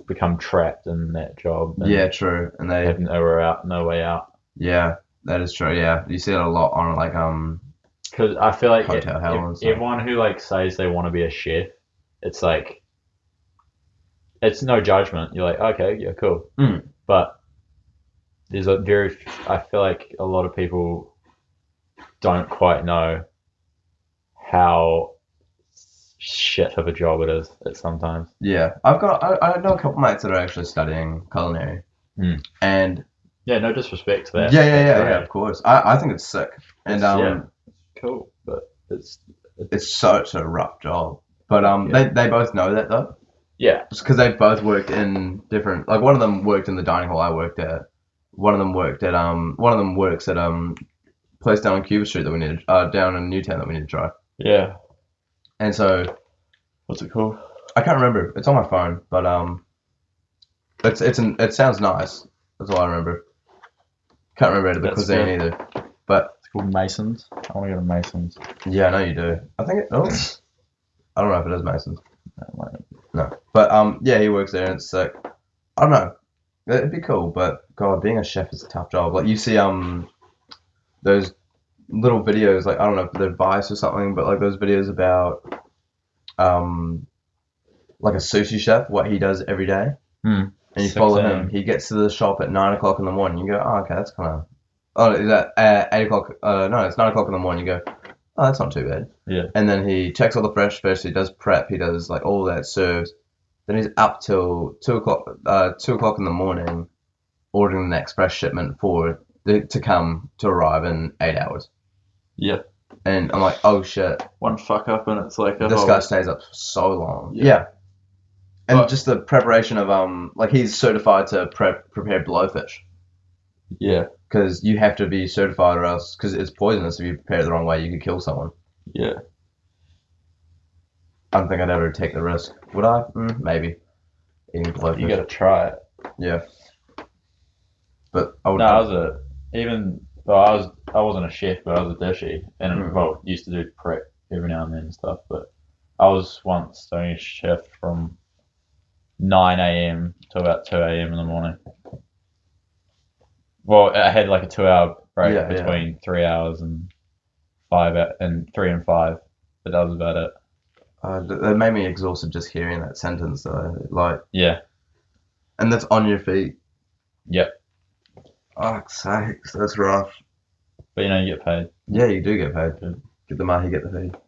become trapped in that job. And Yeah, true. And they have no way out. Yeah, that is true. Yeah, you see it a lot on like Because I feel like Hotel Hell and stuff. everyone who like says they want to be a chef, it's like it's no judgment. You're like, okay, yeah, cool. But there's I feel like a lot of people don't quite know how shit of a job it is at sometimes. Yeah, I know a couple mates that are actually studying culinary, and yeah, no disrespect to that. Yeah, of course. I think it's sick, and it's cool, but it's such a rough job. But they both know that though. Yeah, just because they've both worked in different. Like one of them worked in the dining hall I worked at. One of them worked at one of them works at place down on Cuba Street that we need down in Newtown that we need to try. Yeah. And so, what's it called? I can't remember. It's on my phone, but it sounds nice. That's all I remember. Can't remember the cuisine either. But it's called Mason's. I want to go to Mason's. Yeah, I know you do. I think I don't know if it is Mason's. No. But yeah, he works there and it's sick. I don't know. It'd be cool, but God, being a chef is a tough job. Like you see those little videos, like I don't know if they're biased or something, but like those videos about like a sushi chef, what he does every day, and you 6 follow a.m. him. He gets to the shop at 9 o'clock in the morning. You go, oh, okay, that's kind of. Oh, is that 8 o'clock? No, it's 9 o'clock in the morning. You go, oh, that's not too bad. Yeah. And then he checks all the fresh fish. He does prep. He does like all that, serves. Then he's up till 2 o'clock in the morning, ordering the next fresh shipment to arrive in 8 hours. Yeah. And I'm like, oh shit, One fuck up and it's like this guy stays up so long. Yeah. Yeah. And But- just the preparation of like he's certified to prepare blowfish Yeah. because you have to be certified or else because it's poisonous if you prepare it the wrong way you could kill someone. Yeah. I don't think I'd ever take the risk. Would I? Maybe. Eating blowfish. You gotta try it. Yeah. But I would. No, I wasn't a chef, but I was a dishy, and well, used to do prep every now and then and stuff. But I was once doing a shift from 9 a.m. to about 2 a.m. in the morning. Well, I had like a 2-hour break Yeah, between 3 hours and 3 and 5, but that was about it. That made me exhausted just hearing that sentence though. Like, Yeah. and that's on your feet. Yep. Fuck's sakes, that's rough. But you get paid. Yeah, you do get paid. Good. Get the money, get the fee.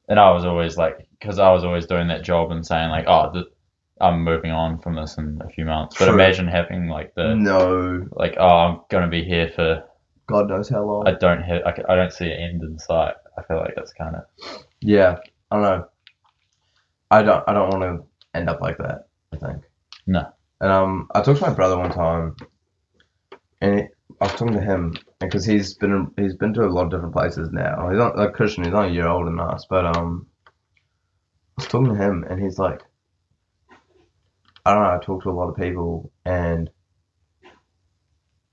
And I was always like, because I was always doing that job and saying like, oh, I'm moving on from this in a few months. But True. imagine having like No, like, oh, I'm gonna be here for, God knows how long. I don't see an end in sight. I feel like that's kind of, Yeah, I don't know. I don't want to end up like that. I think. No. And I talked to my brother one time, and I was talking to him because he's been to a lot of different places now. He's not like Christian. He's only a year older than us, but I was talking to him, and he's like, I don't know. I talk to a lot of people, and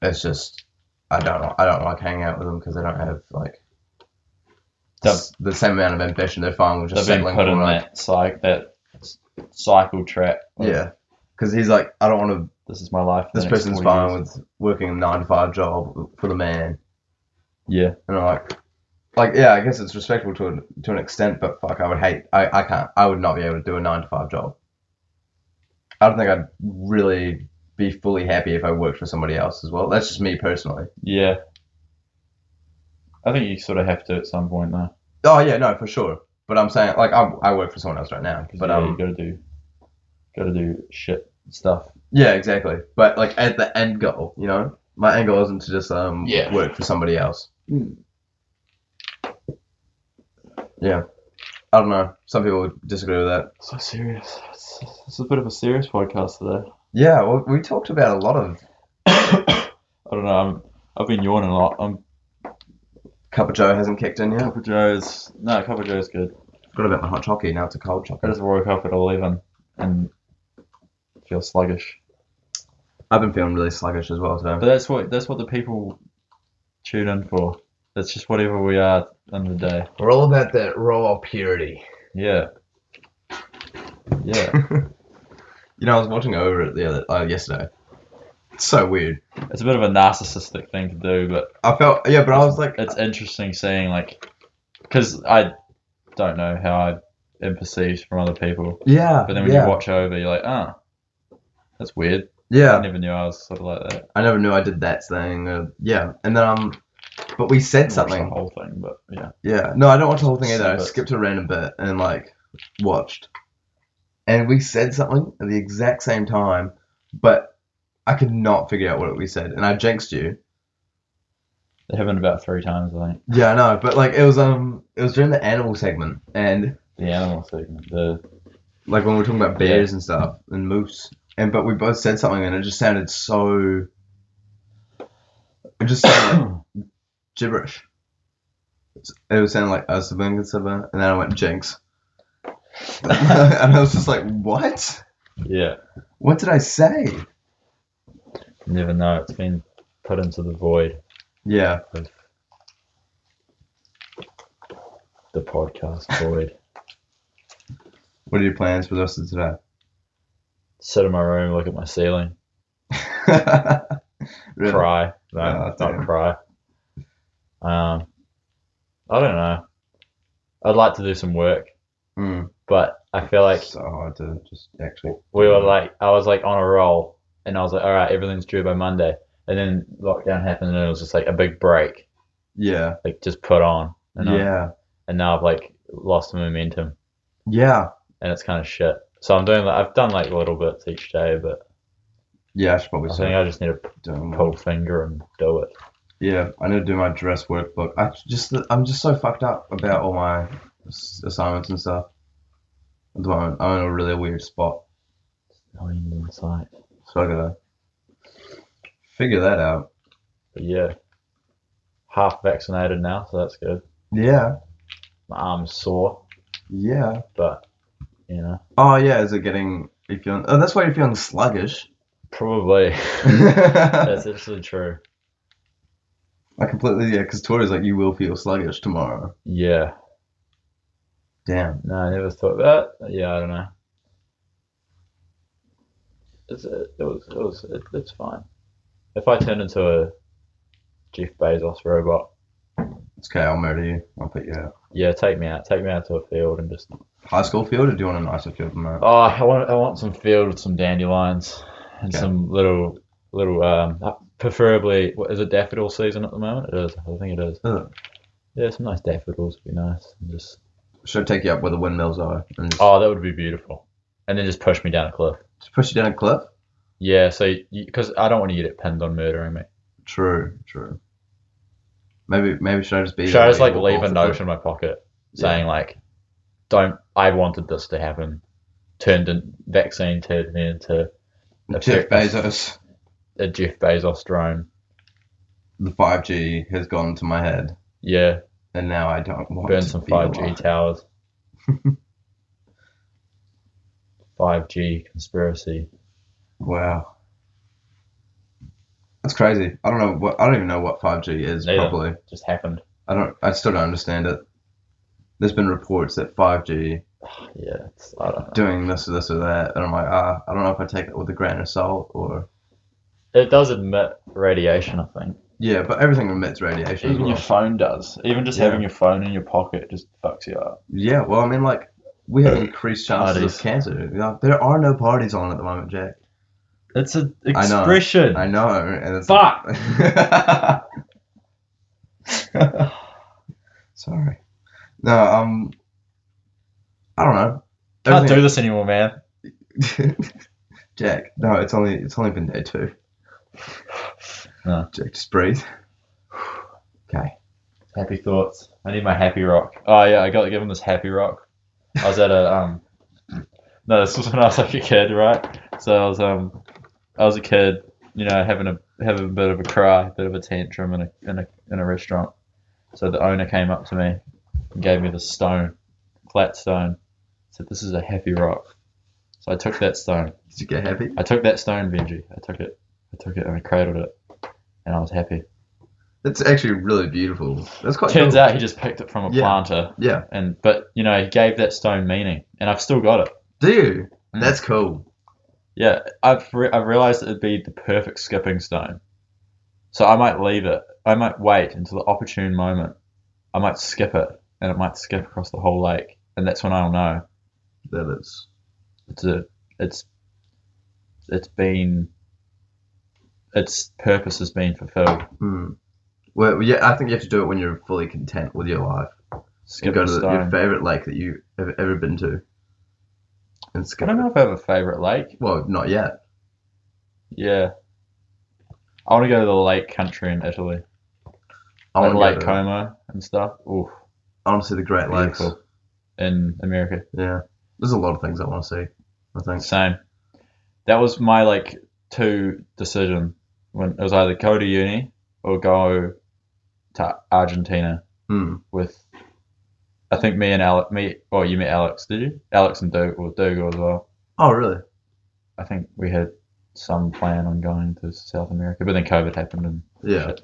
it's just I don't like hanging out with them because they don't have like the same amount of ambition. They're fine with just they've been settling put for in like that cycle trap. yeah. Because he's like, I don't want to. This is my life. for This the next person's 40 fine years. with working a 9 to 5 job for the man, Yeah. and I'm like yeah, I guess it's respectful to an extent, but fuck, I would hate. I can't. I would not be able to do a 9 to 5 job. I don't think I'd really be fully happy if I worked for somebody else as well. That's just me personally. Yeah. I think you sort of have to at some point though. Oh yeah, no, for sure. But I'm saying like I work for someone else right now. 'Cause, But yeah, you gotta do shit stuff. yeah, exactly. But like at the end goal, my end goal isn't to just Yeah. work for somebody else. Yeah, I don't know. Some people would disagree with that. So serious. It's a bit of a serious podcast today. Yeah, well, we talked about a lot of I don't know. I've been yawning a lot. Cup of Joe hasn't kicked in yet. Cup of Joe's good. Forgot about my hot chocolate. Now it's a cold I chocolate. just woke up at 11 and feel sluggish. I've been feeling really sluggish as well. So But that's what the people tune in for. That's just whatever we are in the day. We're all about that raw purity. Yeah. Yeah. I was watching over it yesterday. It's so weird. It's a bit of a narcissistic thing to do, but I felt but I was like, it's interesting seeing because I don't know how I am perceived from other people. yeah, But then when you watch over, you're like, oh, that's weird. I yeah. never knew I was sort of like that. I never knew I did that thing. Yeah, and then but we said I watched the something. whole thing, but yeah. Yeah, no, I don't watch the whole thing either. I Some bits. skipped a random bit and watched, and we said something at the exact same time, but I could not figure out what we said, and I jinxed you. It happened about 3 times, I think. Yeah, I know, but it was during the animal segment, and The animal segment, like when we were talking about bears and stuff and moose, but we both said something, and it just sounded so. It just sounded like gibberish. It was sounding like and then I went jinx, and I was just like, what? yeah. What did I say? You never know. It's been put into the void Yeah. of the podcast void. What are your plans for the rest of today? Sit in my room, look at my ceiling, Really? cry. No, Oh, not damn. cry. I don't know. I'd like to do some work, but I feel like It's so hard to just actually. I was like on a roll, and I was like, all right, everything's due by Monday, and then lockdown happened, and it was just like a big break, Yeah. like just put on, and Yeah. and now I've like lost the momentum, Yeah. and it's kind of shit. So I've done like little bits each day, but Yeah. I should probably I think I just need to doing pull finger and do it. Yeah, I need to do my dress workbook. I'm just so fucked up about all my assignments and stuff. At the moment, I'm in a really weird spot, Inside. so I gotta figure that out. But yeah, half vaccinated now, so that's good. Yeah, My arm's sore, yeah. but you know, Oh yeah, is it getting? You feeling? Oh, that's why you're feeling sluggish. probably that's I actually true. completely because Tori's like you will feel sluggish tomorrow. Yeah, Damn. no, I never thought that. Yeah, I don't know. It's fine. If I turn into a Jeff Bezos robot, It's okay. I'll murder you. I'll put you out. yeah, take me out to a field and just. High school field, or do you want a nicer field than that? Oh, I want some field with some dandelions and Okay. some little preferably. What is it? Daffodil season at the moment? It is. I think it is. Ugh. Yeah, some nice daffodils would be nice. And just Should I take you up where the windmills are and just that would be beautiful. And then just push me down a cliff. push you down a cliff? Yeah, so because I don't want to get it pinned on murdering me. True. Maybe should I just be Should there I just when like you leave walk a off the note cliff? in my pocket Yeah. saying like, "Don't. I wanted this to happen." Vaccine turned me into Jeff Bezos. a Jeff Bezos drone. The 5G has gone to my head, Yeah, and now I don't want burn to some be 5G alive. towers. 5G conspiracy. Wow, that's crazy. I don't even know what 5G is Neither. properly. Just happened. I still don't understand it. There's been reports that 5G Yeah, I don't know. doing this or this or that, and I'm like, I don't know if I take it with a grain of salt or. It does emit radiation, I think. Yeah, but everything emits radiation as Even well. your phone does. Even just Yeah. having your phone in your pocket just fucks you up. Yeah, well, I mean, like, we have increased chances Parties. of cancer. You know, there are no parties on at the moment, Jack. It's an I know. expression. I know, and it's Fuck. Sorry. No, I don't know. Can't do this anymore, man. Jack, no, it's only been day 2. No. Jack, just breathe. Okay. Happy thoughts. I need my happy rock. Oh yeah, I got given this happy rock. I was at a No, this was when I was like a kid, right? So I was a kid, you know, having a bit of a cry, bit of a tantrum in a restaurant. So the owner came up to me and gave me this stone, flat stone. Said, "This is a happy rock." So I took that stone. Did you get happy? I took that stone, Benji. I took it and I cradled it, and I was happy. It's actually really beautiful. That's quite Turns cool. out he just picked it from a Yeah. planter, Yeah. but you know he gave that stone meaning, and I've still got it. Do you? Mm. That's cool. Yeah, I've realized it'd be the perfect skipping stone. So I might leave it. I might wait until the opportune moment. I might skip it, and it might skip across the whole lake, and that's when I'll know That is. its purpose has been fulfilled. Well, yeah, I think you have to do it when you're fully content with your life. Skip And go the to stone. your favorite lake that you have ever been to. And I skip don't it. know if I have a favorite lake. Well, not yet. Yeah, I want to go to the lake country in Italy, I like want Lake to go to, Como and stuff. Ooh, I want to see the Great Lakes. beautiful. In America. Yeah, there's a lot of things I want to see. I think. Same. That was my like 2 decision when it was either go to uni or go to Argentina with. I think me and Alex. You met Alex, did you? Alex and Dougal as well. Oh, really? I think we had some plan on going to South America, but then COVID happened and Yeah. shit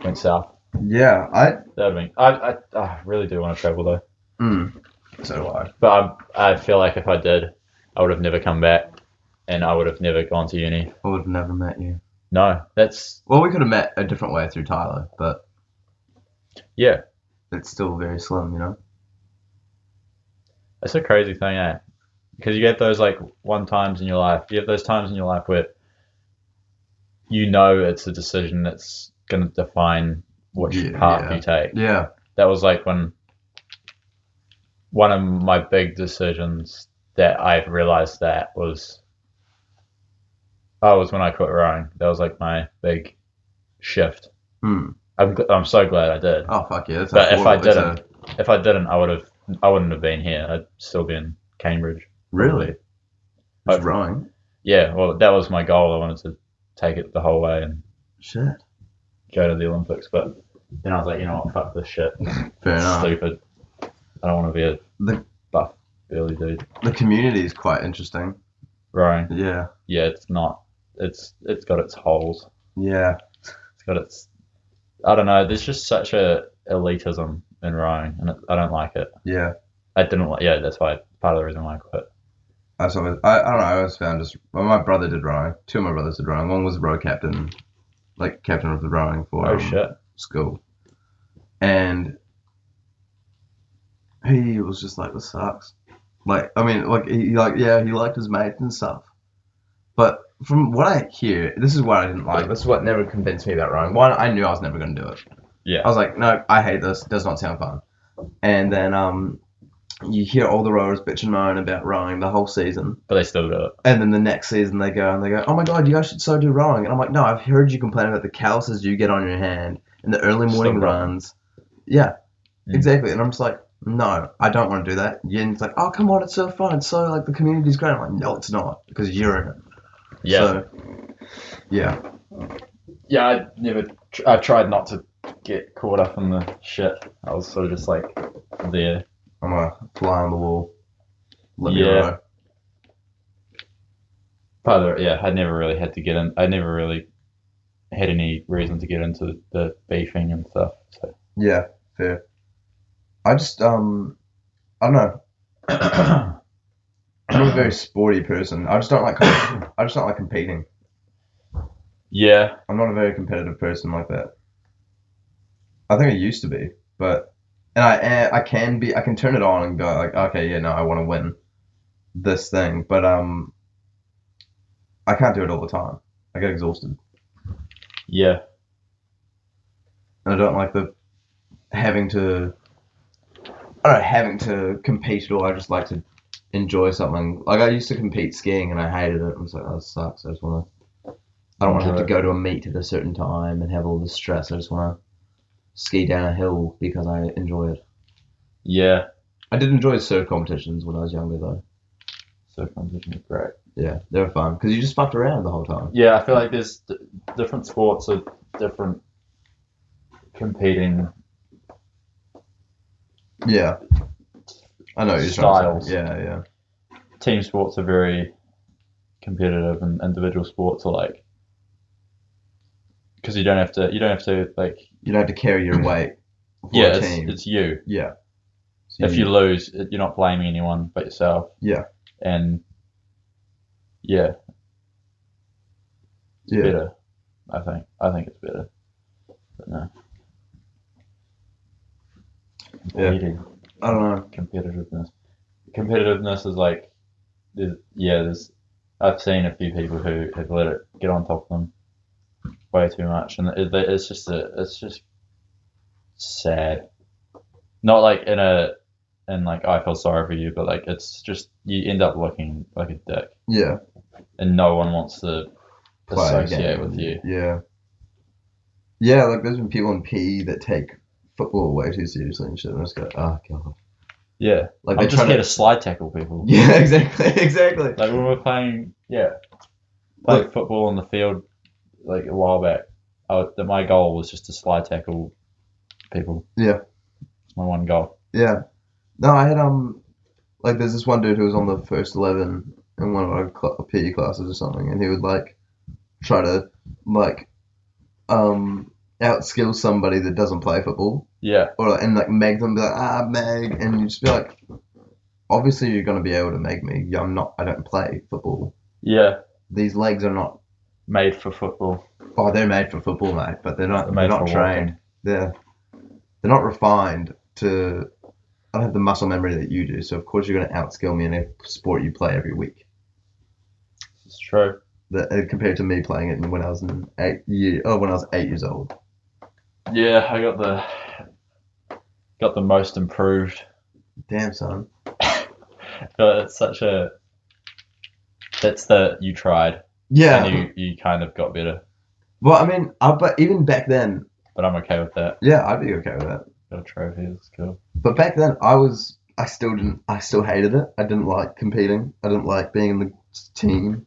went south. Yeah, That would mean I really do want to travel though. So do I. But I feel like if I did, I would have never come back, and I would have never gone to uni. I would have never met you. No, that's Well, we could have met a different way through Tyler, but Yeah, it's still very slim, you know. it's a crazy thing, eh? Because you get those like one times in your life. You have those times in your life where you know it's a decision that's going to define which path you take. Yeah. That was like when one of my big decisions that I've realized that was when I quit rowing. That was like my big shift. I'm so glad I did. Oh fuck yeah! But if I didn't, I wouldn't have been here. I'd still be in Cambridge. Really? Probably. Just rowing? Yeah, well, that was my goal. I wanted to take it the whole way and Shit. go to the Olympics. But then I was like, you know what, fuck this shit. Fair enough. Stupid. I don't want to be a buff, burly dude. The community is quite interesting. Rowing. Yeah. Yeah, it's not. It's got its holes. Yeah. It's got its. I don't know. There's just such a elitism in rowing, and I don't like it. Yeah. I didn't like. Yeah, that's why part of the reason why I quit. I don't know. I always found my brother did rowing. Two of my brothers did rowing. One was row captain, like captain of the rowing for school, and he was just like, this sucks. Like, I mean, like he liked his mates and stuff, but from what I hear, this is what I didn't like. This is what never convinced me about rowing. One, I knew I was never going to do it. Yeah. I was like, no, I hate this. It does not sound fun. And then you hear all the rowers bitch and moan about rowing the whole season. But they still do it. And then the next season they go, oh my god, you guys should so do rowing. And I'm like, no, I've heard you complain about the calluses you get on your hand in the early morning runs. Yeah, exactly. And I'm just like, no, I don't want to do that. And it's like, oh, come on, it's so fun. It's so, like, the community's great. I'm like, no, it's not, because you're in it. Yeah. So, yeah. Yeah, I tried not to get caught up in the shit. I was sort of just like there. I'm a fly on the wall. Let me Yeah. row. I never really had to get in. I never really had any reason to get into the beefing and stuff. So. Yeah, fair. I just, I don't know. I'm not a very sporty person. I just don't like competing. Yeah. I'm not a very competitive person like that. I think I used to be, but I can be. I can turn it on and go like, okay, yeah, no, I want to win this thing, but I can't do it all the time. I get exhausted. Yeah. And I don't like the having to compete at all. I just like to enjoy something. Like I used to compete skiing and I hated it. I was like, oh, this sucks. I don't want to have to go to a meet at a certain time and have all this stress. I just want to ski down a hill because I enjoy it. Yeah. I did enjoy surf competitions when I was younger though. Surf competitions are great. Yeah, they were fun because you just fucked around the whole time. Yeah, I feel like there's different sports are different competing. Yeah. I know what you're trying to say. Yeah. Team sports are very competitive, and individual sports are like, because you don't have to like. You don't have to carry your weight. Yeah, it's you. Yeah. So if you lose, you're not blaming anyone but yourself. Yeah. And yeah. It's better. I think it's better. But no. Yeah. I don't know. Competitiveness is like, I've seen a few people who have let it get on top of them way too much, and it's just sad. Not like like I feel sorry for you, but like it's just you end up looking like a dick. Yeah. And no one wants to associate with you. Yeah. Yeah, like there's been people in PE that take football way too seriously and shit, and I just go, oh god. Yeah. Like I'm just here to slide tackle people. Yeah, exactly. Like when we're playing, football on the field, like a while back, my goal was just to slide tackle people. Yeah. It's my one goal. Yeah. No, I had like there's this one dude who was on the first 11 in one of our PE classes or something, and he would like try to like outskill somebody that doesn't play football. Yeah. And like meg them, be like, meg, and you just be like, obviously you're gonna be able to meg me. I don't play football. Yeah. These legs are not made for football. Oh, they're made for football, mate, but they're not trained. Yeah. they're not refined to. I don't have the muscle memory that you do, so of course you're going to outskill me in a sport you play every week. It's true. Compared to me playing it when I was when I was 8 years old. Yeah, I got the most improved. Damn, son. But it's such a. That's the you tried. Yeah. And you kind of got better. Well, I mean, but even back then. But I'm okay with that. Yeah, I'd be okay with that. Got a trophy. It's cool. But back then, I still hated it. I didn't like competing. I didn't like being in the team.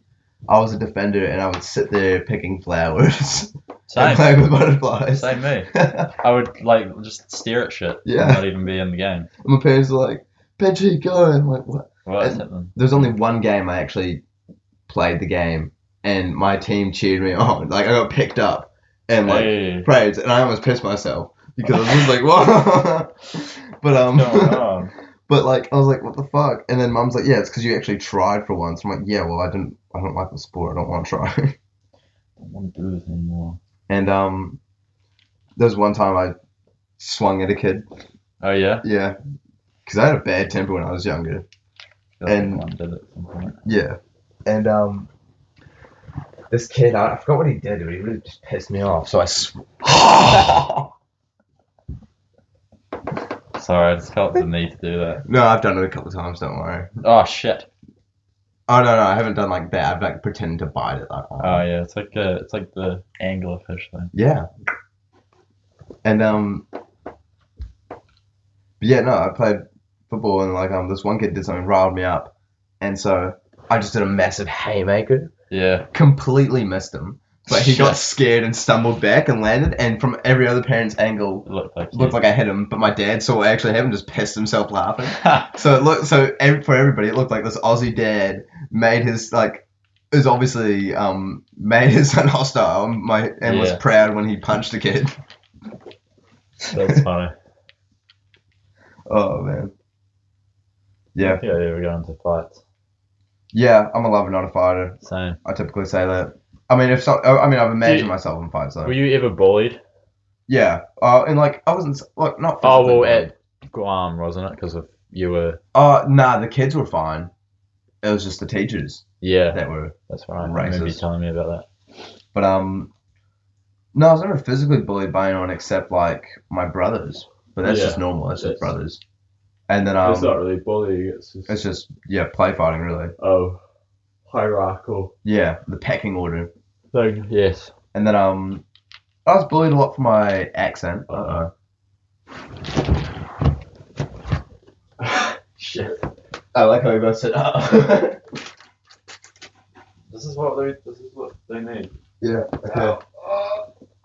I was a defender, and I would sit there picking flowers Same. and playing with butterflies. Same me. I would like just stare at shit. Yeah. And not even be in the game. And my parents were like, "Benji, go!" I'm like, "What?" What's And happening? There was only one game I actually played the game, and my team cheered me on. Like I got picked up and like Hey. praised, and I almost pissed myself because I was just like, "What?" But What's going on? But like I was like, "What the fuck?" And then Mum's like, "Yeah, it's because you actually tried for once." I'm like, "Yeah, well, I don't like the sport. I don't want to try." I don't want to do this anymore. And there was one time I swung at a kid. Oh yeah. Yeah, because I had a bad temper when I was younger. I feel like And- everyone did at some point. Yeah, and this kid, I forgot what he did, but he really just pissed me off. So I Sorry, I just felt the need to do that. No, I've done it a couple of times. Don't worry. Oh shit. Oh no, I haven't done like that. I've like pretended to bite it. Like, Oh yeah, it's like the anglerfish thing. Yeah. And yeah, no, I played football and like this one kid did something, riled me up, and so I just did a massive haymaker, Yeah. completely missed him, but he got Shit. scared and stumbled back and landed, and from every other parent's angle, It looked like looked like I hit him, but my dad saw it actually happened, just pissed himself laughing. So for everybody, it looked like this Aussie dad made his is obviously made his son hostile and was Yeah. proud when he punched a kid. That's funny. Oh man. Yeah. Yeah, we're going to fights. Yeah, I'm a lover, not a fighter. Same. I typically say that. I mean, I've imagined myself in fights though. Were you ever bullied? Yeah. And like I wasn't like not. Oh physically well, bullied. at Guam, wasn't it? Because of you were. Nah, the kids were fine. It was just the teachers Yeah, that were. that's right. I remember you Racist. telling me about But no, I was never physically bullied by anyone except like my brothers. But that's Yeah, just normal. That's just that's- brothers. And then that. It's not really bullying. it's just play fighting really. Hierarchical Yeah, the pecking order. thing. Yes. And then I was bullied a lot for my accent. Shit. I like how you both said This is what they need. Yeah. Okay.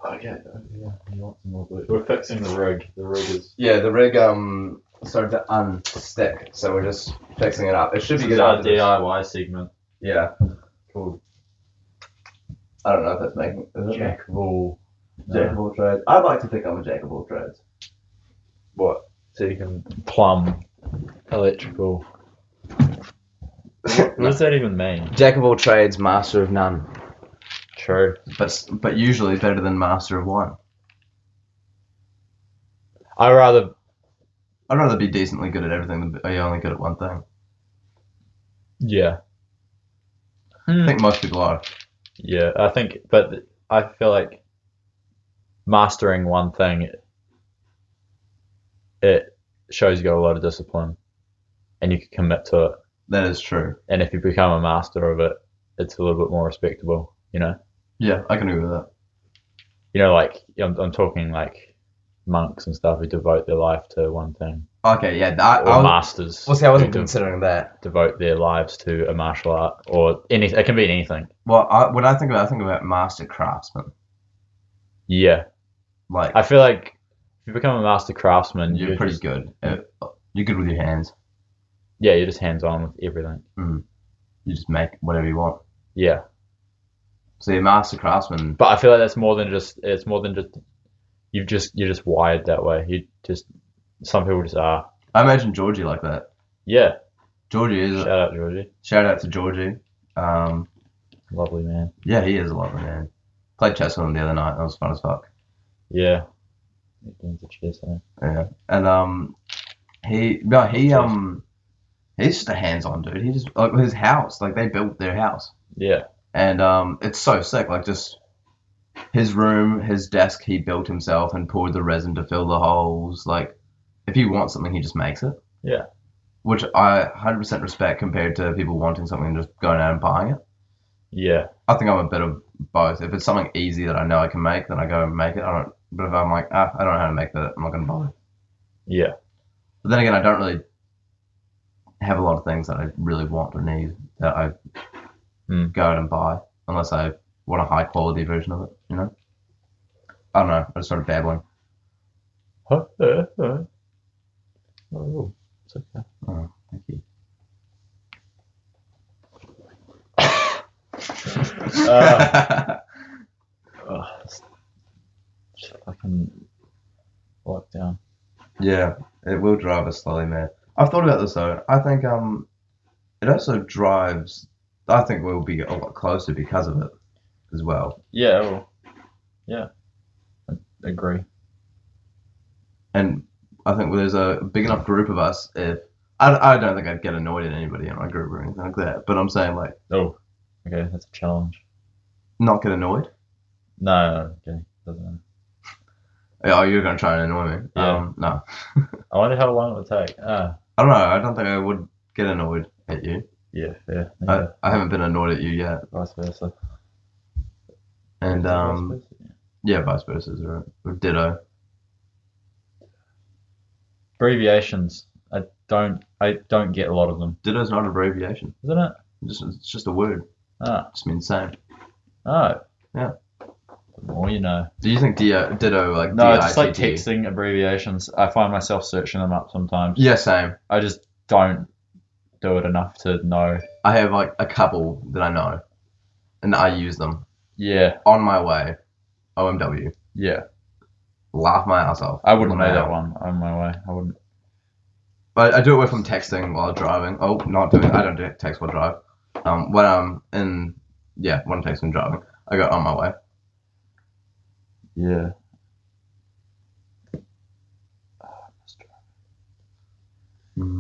Okay. Yeah. You want some more glue? We're fixing the rig. The rig is. Yeah, the rig started to unstick, so we're just fixing it up. It should be good our after this. DIY segment. Yeah. Called I don't know if that's making is it? Jack of all. Jack of all trades. I'd like to think I'm a jack of all trades. What? So you can plumb, electrical. What does that even mean? Jack of all trades, master of none. True. But usually better than master of one. I'd rather. I'd rather be decently good at everything than be only good at one thing. Yeah. I think most people are. Yeah, I think, but I feel like mastering one thing, it shows you got a lot of discipline, and you can commit to it. That is true. And if you become a master of it, it's a little bit more respectable. You know. Yeah, I can agree with that. You know, like I'm talking like monks and stuff who devote their life to one thing, Okay, yeah. or masters. Well, see, I wasn't who considering that. devote their lives to a martial art, or any. It can be anything. Well, when I think about master craftsman. Yeah, Like, I feel like if you become a master craftsman, you're pretty good. You're good with your hands. Yeah, you're just hands on with everything. You just make whatever you want. Yeah, So you're a master craftsman. but I feel like that's more than just. It's more than just. You're just wired that way. Some people just are. I imagine Georgie like that. Yeah. Georgie is. Shout out Georgie. Shout out to Georgie. Lovely man. Yeah, he is a lovely man. Played chess with him the other night. That was fun as fuck. Yeah. Games of chess. Yeah, and he's just a hands-on dude. He just like his house, like they built their house, Yeah. and it's so sick. Like just his room, his desk, he built himself and poured the resin to fill the holes. Like if he wants something, he just makes it. Yeah. Which I 100% respect compared to people wanting something and just going out and buying it. Yeah. I think I'm a bit of both. If it's something easy that I know I can make, then I go and make it. I don't. But if I'm like, I don't know how to make that, I'm not gonna bother. Yeah. But then again, I don't really have a lot of things that I really want or need that I go out and buy unless I want a high quality version of it. You know. I don't know. I just started babbling. Oh, it's okay. Oh, thank you. It's fucking lockdown. Yeah, it will drive us slowly, man. I've thought about this though. I think it also drives. I think we'll be a lot closer because of it as well. Yeah. Well. Yeah. I agree. And I think there's a big enough group of us. If I don't think I'd get annoyed at anybody in my group or anything like that. But I'm saying like Oh. Okay, that's a challenge. not get annoyed. No. Okay. Doesn't matter. Oh, you're gonna try and annoy me? Yeah. No. I wonder how long it would take. I don't know. I don't think I would get annoyed at you. Yeah. Fair. I haven't been annoyed at you yet. Vice versa. And Vice versa, yeah, vice versa is right. Or ditto. Abbreviations. I don't get a lot of them. Ditto's not an abbreviation. Isn't it? It's just a word. Ah. It just means same. Oh. Yeah. The more you know. Do you think ditto like No, just like DITT? texting abbreviations. I find myself searching them up sometimes. Yeah, same. I just don't do it enough to know. I have like a couple that I know, and I use them. Yeah. On my way, OMW. Yeah. Laugh my ass off. I wouldn't know that one on my way. I wouldn't. But I do it if I'm texting while driving. Oh, not doing. I don't do text while drive. When I'm when I'm texting and driving, I go on my way. Yeah.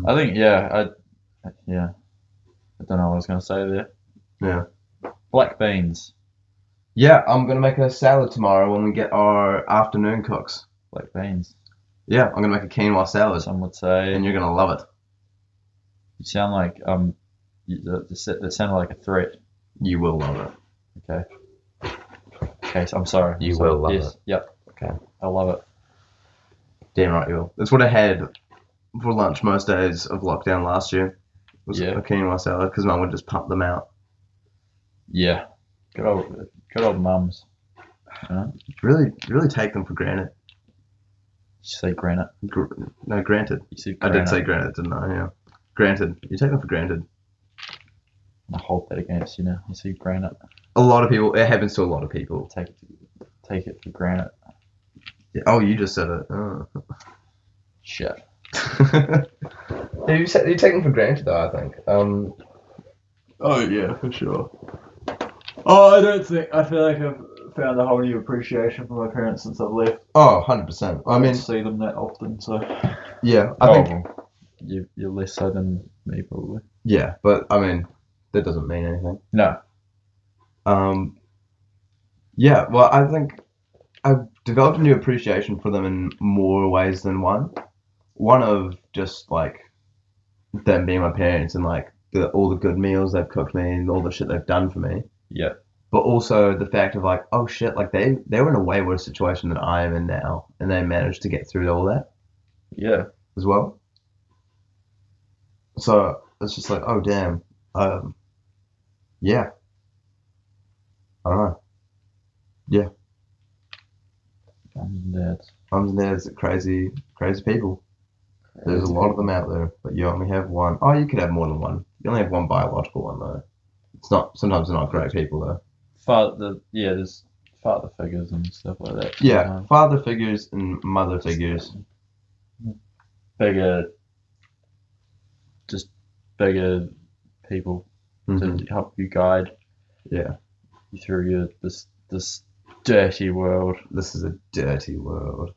I think I don't know what I was gonna say there. Yeah. Black beans. Yeah, I'm gonna make a salad tomorrow when we get our afternoon cooks. Black beans. Yeah, I'm gonna make a quinoa salad, Some would say. and you're gonna love it. You sound like that sounded like a threat. You will love it. Okay. Okay, so I'm sorry. You will love it. Yep. Okay. I love it. Damn right you will. That's what I had for lunch most days of lockdown last year. Was Yeah. a quinoa salad because Mum would just pump them out. Yeah. Good old mums. Really take them for granted. You say granite. No, granted. You said I granite. did say granted, didn't I? Yeah. Granted. You take them for granted. I hold that against you now. You see granite. A lot of people. It happens to a lot of people. Take it for granted. Yeah. Oh, you just said it. Oh. Shit. you take them for granted, though. I think. Oh yeah, for sure. Oh, I feel like I've found a whole new appreciation for my parents since I've left. Oh, 100%. I mean, don't see them that often, so. Yeah, I think. Well, you're less so than me, probably. Yeah, but I mean, that doesn't mean anything. No. Yeah, well, I think I've developed a new appreciation for them in more ways than one. One of just like them being my parents and like all the good meals they've cooked me and all the shit they've done for me. Yeah. But also the fact of like, oh shit, like they were in a way worse situation than I am in now, and they managed to get through all that. Yeah. As well. So it's just like, oh damn, yeah. I don't know. Yeah. Mums and dads are crazy people. There's a lot of them out there, but you only have one. Oh, you could have more than one. You only have one biological one though. Sometimes they're not great people though. There's father figures and stuff like that. Yeah, father figures and mother figures. Bigger people to help you guide. Yeah. You through this dirty world. This is a dirty world.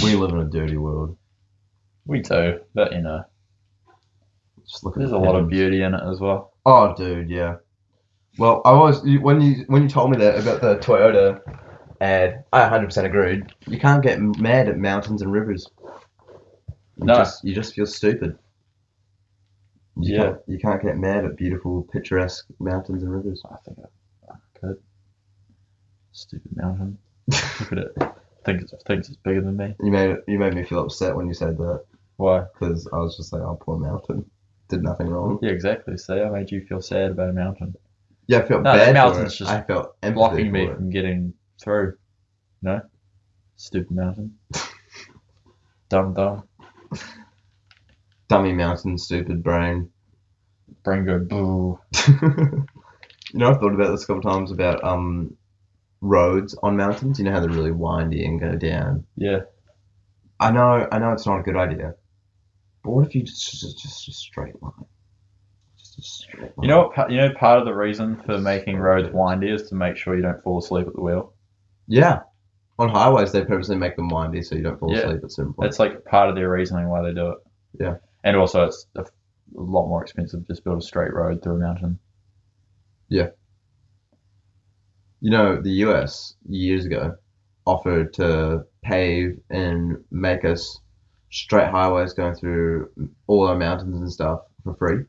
We live in a dirty world. We do, but Just look at there's the a lot of pens. beauty in it as well. Oh, dude, yeah. Well, when you told me that about the Toyota ad, I 100% agreed. You can't get mad at mountains and rivers. No. You just feel stupid. You can't get mad at beautiful, picturesque mountains and rivers. I think I could. Stupid mountain. Look at it. Thinks it's bigger than me. You made me feel upset when you said that, Why? because I was just like, oh, poor mountain. Did nothing wrong. Yeah, exactly. See, I made you feel sad about a mountain. Yeah, I felt No, that bad for mountain's it. just I felt empathy Blocking me for it. from getting through. No? Stupid mountain. Dumb. Dummy mountain, stupid brain. Brain go boo. You know, I've thought about this a couple times about roads on mountains. You know how they're really windy and go down. Yeah. I know it's not a good idea. But what if you just a straight line? Just a straight line. You know what? You know, part of the reason for making roads windy is to make sure you don't fall asleep at the wheel. Yeah. On highways, they purposely make them windy so you don't fall asleep at certain points. That's like part of their reasoning why they do it. Yeah. And also, it's a lot more expensive to just build a straight road through a mountain. Yeah. You know, the US years ago offered to pave and make us straight highways going through all our mountains and stuff for free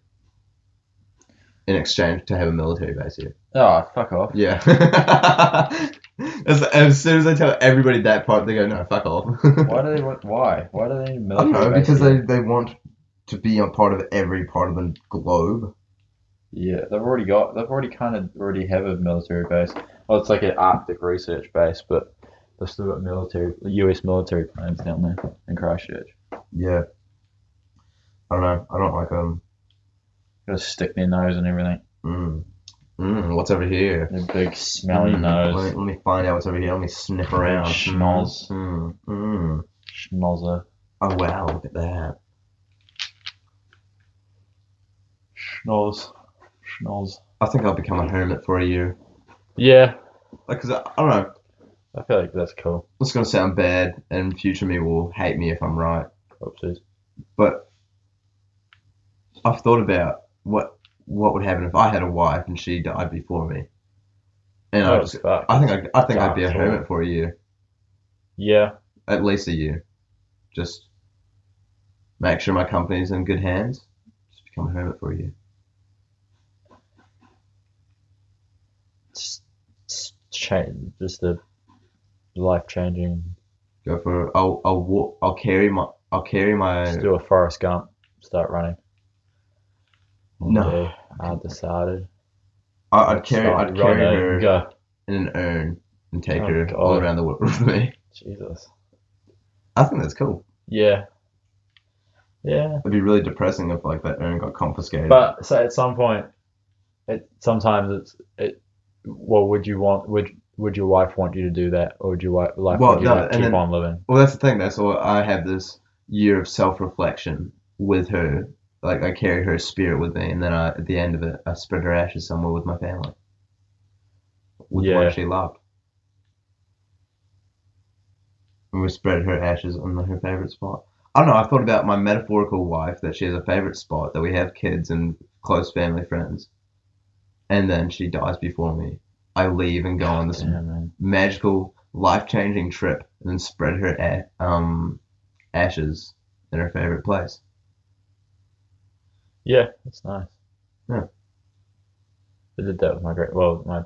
in exchange to have a military base here. Oh, fuck off. Yeah. As soon as I tell everybody that part, they go, no, fuck off. Why do they want? Why? Why do they need a I don't military know, base because here? they want to be a part of every part of the globe. Yeah, they've already have a military base. Well, it's like an Arctic research base, but they've still got US military planes down there in Christchurch. Yeah. I don't know. I don't like them. Gotta stick their nose and everything. What's over here? Their big smelly nose. Let me find out what's over here. Let me sniff around. Schnoz. Schnozzer. Oh wow, look at that. Schnoz. I think I'll become a hermit for a year. Yeah, Like, 'cause I don't know. I feel like that's cool. It's gonna sound bad, and future me will hate me if I'm right. Oopsies. But I've thought about what would happen if I had a wife and she died before me. And Oh, fuck. I think I'd be a Dark hermit thought. for a year, Yeah. at least a year. Just make sure my company's in good hands. Just become a hermit for a year. Change. Just a life-changing. Go for. I'll carry my. Just do a Forrest Gump. Start running. One No. day, I decided. I'd carry Start her running. Go. in an urn and take Oh, her God. all around the world with me. Jesus. I think that's cool. Yeah. Yeah. It'd be really depressing if like that urn got confiscated. But so at some point, well, would your wife want you to do that, or would your wife Well, want you no, to and keep then- on living? Well, that's the thing. That's why I have this year of self-reflection with her. Like I carry her spirit with me, and then at the end of it, I spread her ashes somewhere with my family, with the Yeah. one she loved. And we spread her ashes on her favorite spot. I don't know. I thought about my metaphorical wife, that she has a favorite spot, that we have kids and close family friends, and then she dies before me. I leave and go on this Damn, man. magical, life-changing trip, and then spread her ashes in her favorite place. Yeah, that's nice. Yeah. I did that with my my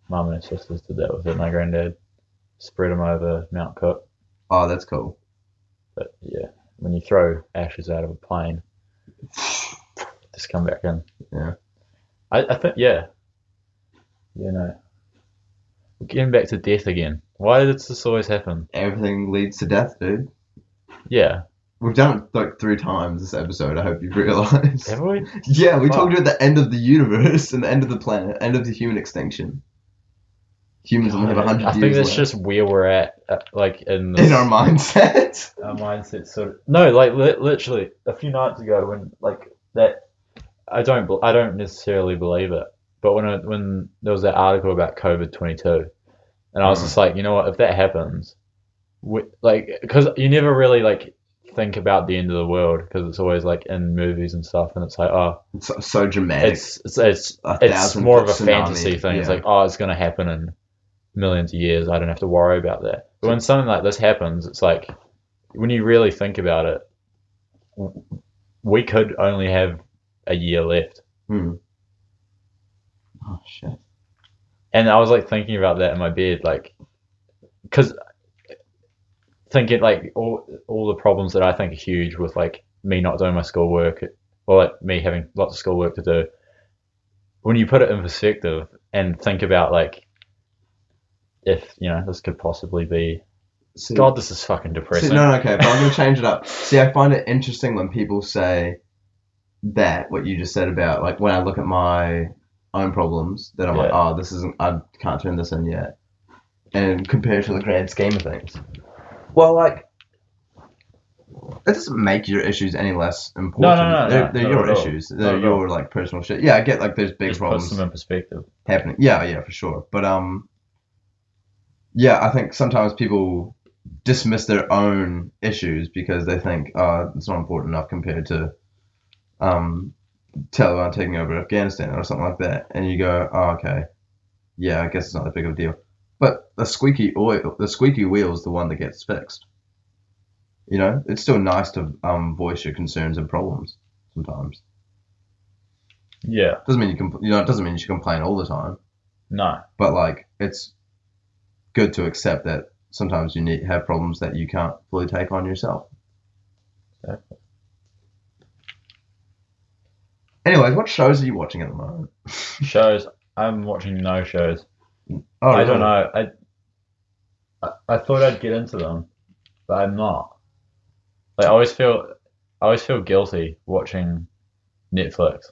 mum and her sisters did that with it. My granddad spread them over Mount Cook. Oh, that's cool. But yeah, when you throw ashes out of a plane, just come back in. Yeah. I think, yeah. You know, we're getting back to death again. Why does this always happen? Everything leads to death, dude. Yeah. We've done it like 3 times this episode. I hope you've realized. Have we? Yeah, we Fuck. talked about the end of the universe and the end of the planet, end of the human extinction. Humans only have 100 I years think that's left. just where we're at, like in this, In our mindset. our mindset sort of. No, like literally a few nights ago when like that, I don't necessarily believe it, but when there was that article about COVID-22, and I was just like, you know what, if that happens, because you never really like think about the end of the world because it's always like in movies and stuff, and it's like, oh, It's so dramatic. it's A it's 1,000 more of foot a tsunami, fantasy thing. It's yeah. like, oh, it's gonna happen in millions of years. I don't have to worry about that. But when something like this happens, it's like when you really think about it, we could only have a year left. Oh shit. And I was like thinking about that in my bed, like, because thinking like all the problems that I think are huge with like me not doing my schoolwork or like me having lots of schoolwork to do. When you put it in perspective and think about like if this could possibly be. See, God, this is fucking depressing. See, no, okay, but I'm gonna change it up. See, I find it interesting when people say that what you just said about like when I look at my own problems that I'm like, oh, this isn't, I can't turn this in yet, and compared to the grand scheme of things. Well, like, it doesn't make your issues any less important. No, they're your issues. They're your like personal shit. Yeah, I get like there's big Just problems puts them in perspective. happening. Yeah, for sure. But yeah, I think sometimes people dismiss their own issues because they think, oh, it's not important enough compared to Taliban taking over Afghanistan or something like that, and you go, oh, okay, yeah, I guess it's not that big of a deal. But the squeaky wheel is the one that gets fixed. It's still nice to voice your concerns and problems sometimes. Yeah. Doesn't mean it doesn't mean you should complain all the time. No. But like, it's good to accept that sometimes you have problems that you can't fully take on yourself. Exactly. Anyways, what shows are you watching at the moment? Shows. I'm watching no shows. Oh, I don't know. I thought I'd get into them, but I'm not. Like I always feel guilty watching Netflix.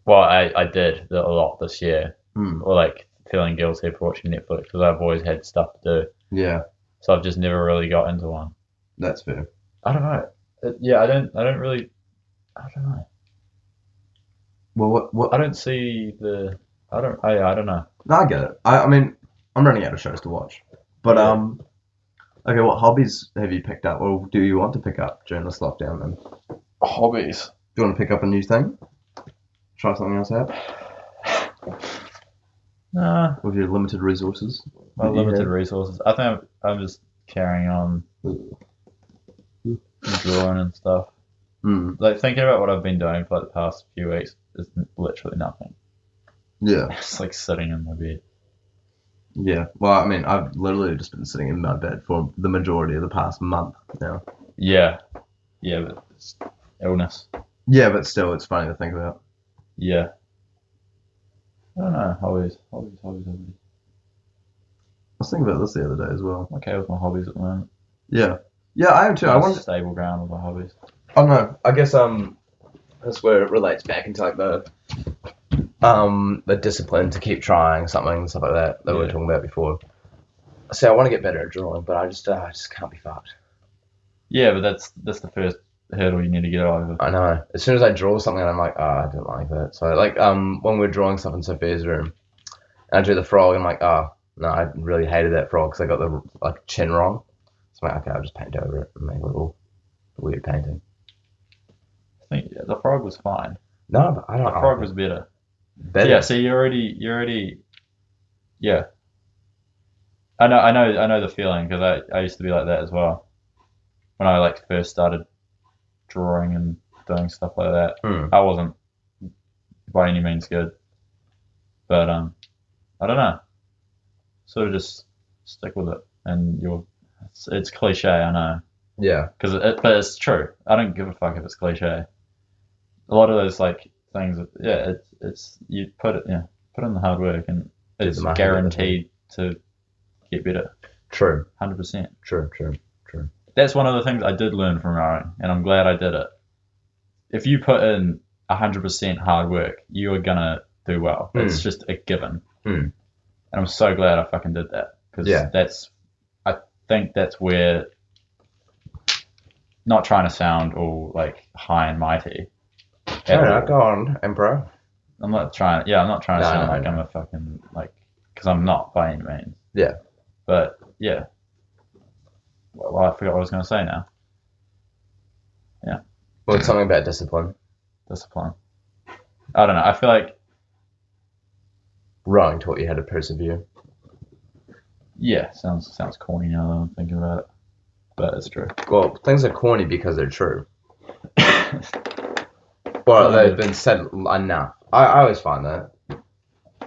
Well, I did a lot this year, or like feeling guilty for watching Netflix because I've always had stuff to do. Yeah. So I've just never really got into one. That's fair. I don't know. I don't really. I don't know. Well, what? I don't see the. I don't know. No, I get it. I mean, I'm running out of shows to watch, but okay, what hobbies have you picked up, or do you want to pick up during this lockdown? Then Hobbies. Do you want to pick up a new thing? Try something else out? Nah. With your limited resources. My limited resources. I think I'm just carrying on drawing and stuff. Like thinking about what I've been doing for like the past few weeks is literally nothing. Yeah. It's like sitting in my bed. Yeah. Well, I mean, I've literally just been sitting in my bed for the majority of the past month now. Yeah. Yeah, but it's illness. Yeah, but still, it's funny to think about. Yeah. I don't know. Hobbies. I was thinking about this the other day as well. I'm okay with my hobbies at the moment. Yeah. Yeah, I am too. I want stable ground with my hobbies. Oh no, I guess that's where it relates back into like the discipline to keep trying something and stuff like that we were talking about before. See, I want to get better at drawing, but I just can't be fucked. Yeah, but that's the first hurdle you need to get over. I know. As soon as I draw something, I'm like, I don't like that. So like when we're drawing stuff in Sophia's room, and I drew the frog, and I'm like, no, I really hated that frog because I got the like chin wrong. So I'm like, okay, I'll just paint over it and make a little weird painting. I think the frog was fine. No, but I don't. The frog was better. Better. Yeah, so you're already. Yeah. I know the feeling because I used to be like that as well. When I like first started drawing and doing stuff like that, I wasn't by any means good. But I don't know. Sort of just stick with it, and it's cliche, I know. Yeah. But it's true. I don't give a fuck if it's cliche. A lot of those like things, it's you put in the hard work, and it's guaranteed to get better. True. 100%. True. That's one of the things I did learn from rowing, and I'm glad I did it. If you put in 100% hard work, you are gonna do well. It's just a given. And I'm so glad I fucking did that because I think that's where. Not trying to sound all like high and mighty. No, go on, Emperor. I'm not trying to sound like I'm a fucking like, because I'm not by any means. Yeah. But yeah, Well, I forgot what I was going to say now. Well, it's something about discipline. Discipline. I don't know. I feel like, Rowing taught you how to persevere. yeah, sounds corny now that I'm thinking about it, but it's true. Well, things are corny because they're true. Well, they've been said enough. I always find that.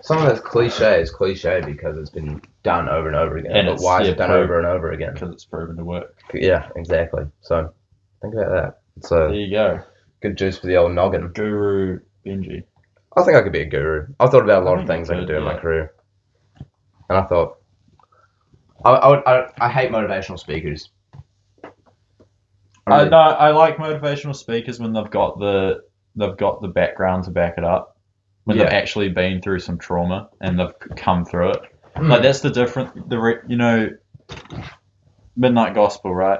Something that's cliche is cliche because it's been done over and over again. And But it's, why is yeah, it done proved. over and over again? Because it's proven to work. Yeah, exactly. So, think about that. It's There a you go. good juice for the old noggin. Guru Benji. I think I could be a guru. I've thought about a lot I of think things you I could could, do in my yeah. career. And I thought, I hate motivational speakers. No, I like motivational speakers when they've got the background to back it up. When they've Yeah. actually been through some trauma and they've come through it. Like that's the difference. Midnight Gospel, right?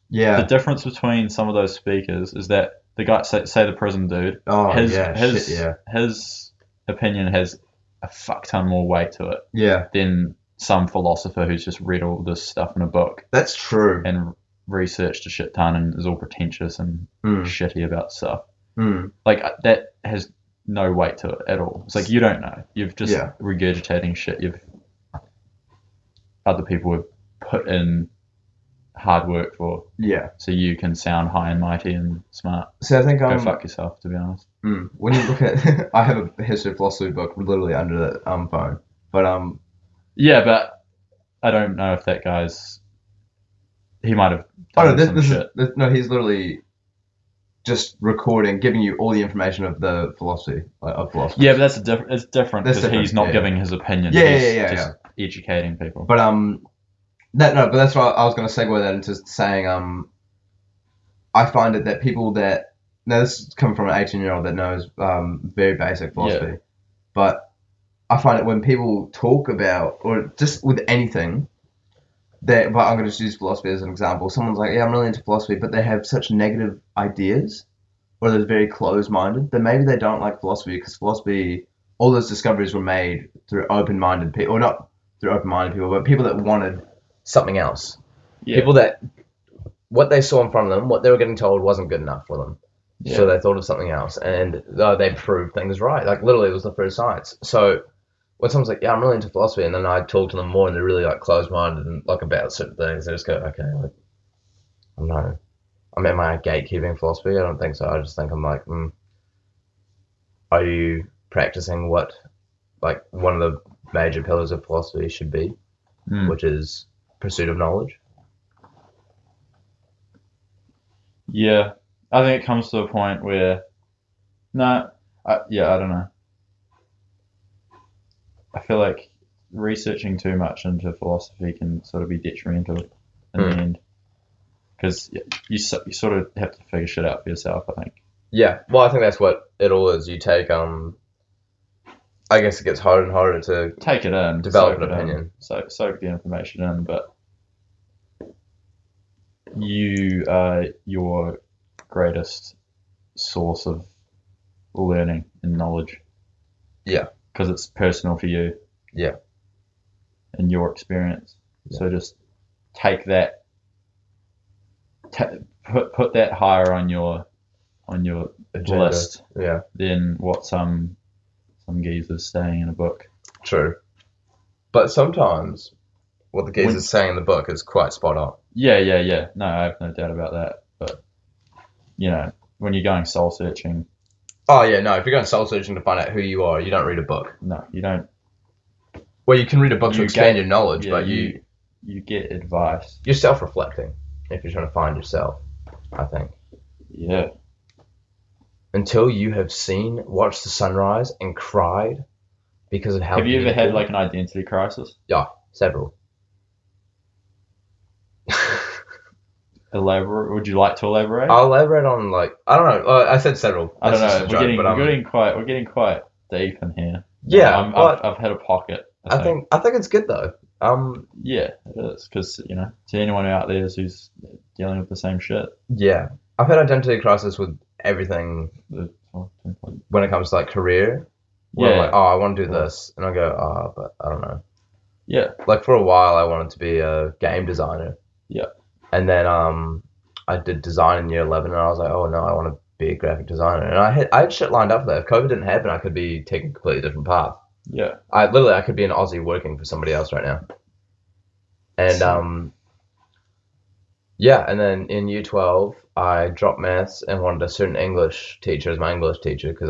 Yeah. The difference between some of those speakers is that the guy, say the prison dude, Oh, his yeah. his Shit, yeah. his opinion has a fuck ton more weight to it Yeah. than some philosopher who's just read all this stuff in a book That's true. and researched a shit ton and is all pretentious and Mm. shitty about stuff. Mm. Like that has no weight to it at all. It's like you don't know. You've just Yeah. regurgitating shit. Other people have put in hard work for, Yeah. so you can sound high and mighty and smart. So I think Go fuck yourself, to be honest. when you look at, I have a history of philosophy book literally under the phone, but Yeah, but I don't know if that guy's. He might have oh done no, some this shit. is no, he's literally just recording, giving you all the information of the philosophy of philosophy. Yeah, but that's it's different That's because he's different, not yeah. giving his opinion. Yeah, he's yeah, just educating people. But but that's why I was going to segue that into saying I find it that people that now this is coming from an 18-year-old that knows very basic philosophy, but I find it when people talk about or just with anything that, but I'm going to just use philosophy as an example. Someone's like, yeah, I'm really into philosophy, but they have such negative ideas or they're very closed-minded that maybe they don't like philosophy because philosophy, all those discoveries were made through open-minded people, or not through open-minded people, but people that wanted something else. Yeah. People that what they saw in front of them, what they were getting told wasn't good enough for them. Yeah. So they thought of something else, and they proved things right. Like literally, it was the first science. So when someone's like, "Yeah, I'm really into philosophy," and then I talk to them more, and they're really like closed-minded and like about certain things, they just go, "Okay, like, I don't know. Am I gatekeeping philosophy? I don't think so. I just think I'm like, are you practicing what like one of the major pillars of philosophy should be, which is pursuit of knowledge?" Yeah, I think it comes to a point where, I don't know. I feel like researching too much into philosophy can sort of be detrimental in the end, because you sort of have to figure shit out for yourself, I think. Yeah, well, I think that's what it all is. You take, I guess it gets harder and harder to Take it in, develop soak an it in, opinion. soak the information in, but you are your greatest source of learning and knowledge. Yeah. Because it's personal to you. Yeah. And your experience. Yeah. So just take that, put that higher on your Agenda. list Yeah, than what some geezer's saying in a book. true. But sometimes what the geezer's saying in the book is quite spot on. Yeah. No, I have no doubt about that. But, when you're going soul searching. Oh, yeah, no, if you're going soul searching to find out who you are, you don't read a book. No, you don't. Well, you can read a book to expand your knowledge, Yeah, but you get advice. you're self-reflecting if you're trying to find yourself, I think. Yeah. Until you have watched the sunrise and cried because of how Have you ever had beautiful- like an identity crisis? Yeah, several. Elaborate? Would you like to elaborate? I'll elaborate on I don't know. I said several. I don't That's know. just a joke, We're getting quite deep in here. Yeah, I've had a pocket. I think it's good though. Yeah, it is because to anyone out there who's dealing with the same shit. Yeah, I've had identity crisis with everything when it comes to like career. Where I'm like, oh, I want to do this, and I go, oh, but I don't know. Yeah. Like for a while, I wanted to be a game designer. Yeah. And then I did design in year 11, and I was like, oh no, I want to be a graphic designer. And I had shit lined up for that. If COVID didn't happen, I could be taking a completely different path. Yeah. I could be an Aussie working for somebody else right now. And yeah, and then in year 12, I dropped maths and wanted a certain English teacher as my English teacher because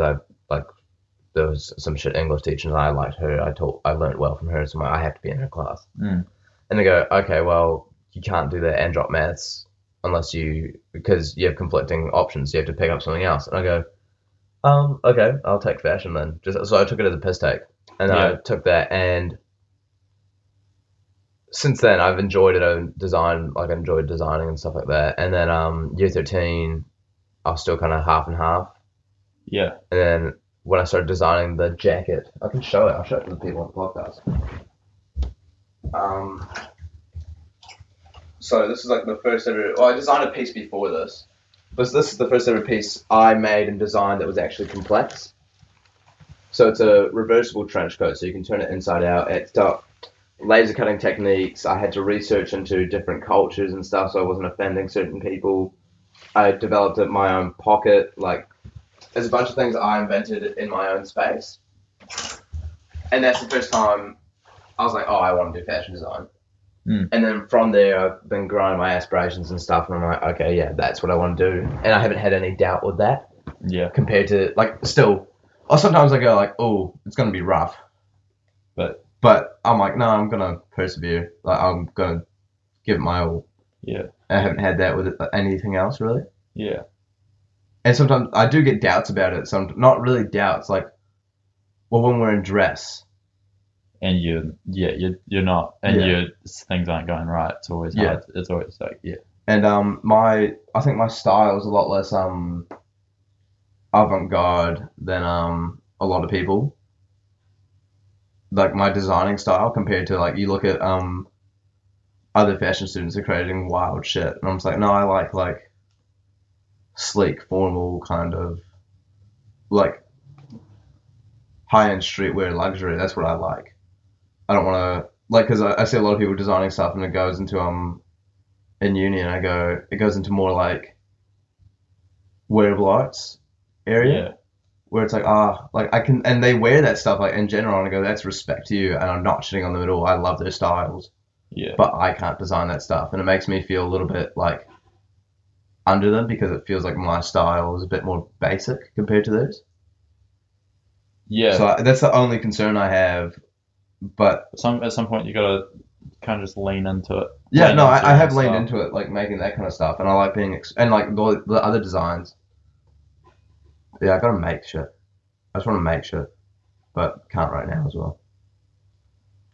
there was some shit English teacher and I liked her. I learned well from her, so I have to be in her class. Mm. And they go, okay, well, you can't do that and drop maths because you have conflicting options. You have to pick up something else. And I go, okay, I'll take fashion then. So I took it as a piss take, and Yeah. I took that, and since then I've enjoyed it. I enjoyed designing and stuff like that. And then year 13, I was still kind of half and half. Yeah. And then when I started designing the jacket, I can show it. I'll show it to the people on the podcast. So this is like the first ever. Well, I designed a piece before this, but this is the first ever piece I made and designed that was actually complex. So it's a reversible trench coat, so you can turn it inside out. It's got laser cutting techniques. I had to research into different cultures and stuff, so I wasn't offending certain people. I developed my own pocket. Like, there's a bunch of things I invented in my own space, and that's the first time I was like, oh, I want to do fashion design. Mm. And then from there, I've been growing my aspirations and stuff, and I'm like, okay, yeah, that's what I want to do. And I haven't had any doubt with that. Yeah. Compared to, like, still, or sometimes I go like, oh, it's going to be rough. But I'm like, no, I'm going to persevere. Like, I'm going to give it my all. Yeah. I haven't had that with anything else, really. Yeah. And sometimes I do get doubts about it. Not really doubts, like, well, when we're in dress. And you're not, and things aren't going right. It's always hard. It's always like, yeah. And I think my style is a lot less avant-garde than a lot of people. Like my designing style compared to like you look at other fashion students are creating wild shit, and I'm just like, no, I like sleek, formal kind of like high-end streetwear luxury. That's what I like. I don't want to like because I see a lot of people designing stuff and it goes into in uni and it goes into more like wearable arts area. Yeah. Where it's like, like I can, and they wear that stuff like in general, and I go, that's respect to you, and I'm not shitting on them at all. I love their styles, Yeah. but I can't design that stuff, and it makes me feel a little bit like under them because it feels like my style is a bit more basic compared to theirs. Yeah. So that's the only concern I have. But at some point you gotta kind of just lean into it. yeah, Lean no, into I it have and leaned stuff. into it, like making that kind of stuff, and I like being and like the other designs. Yeah, I gotta make shit. I just want to make shit, but can't right now as well.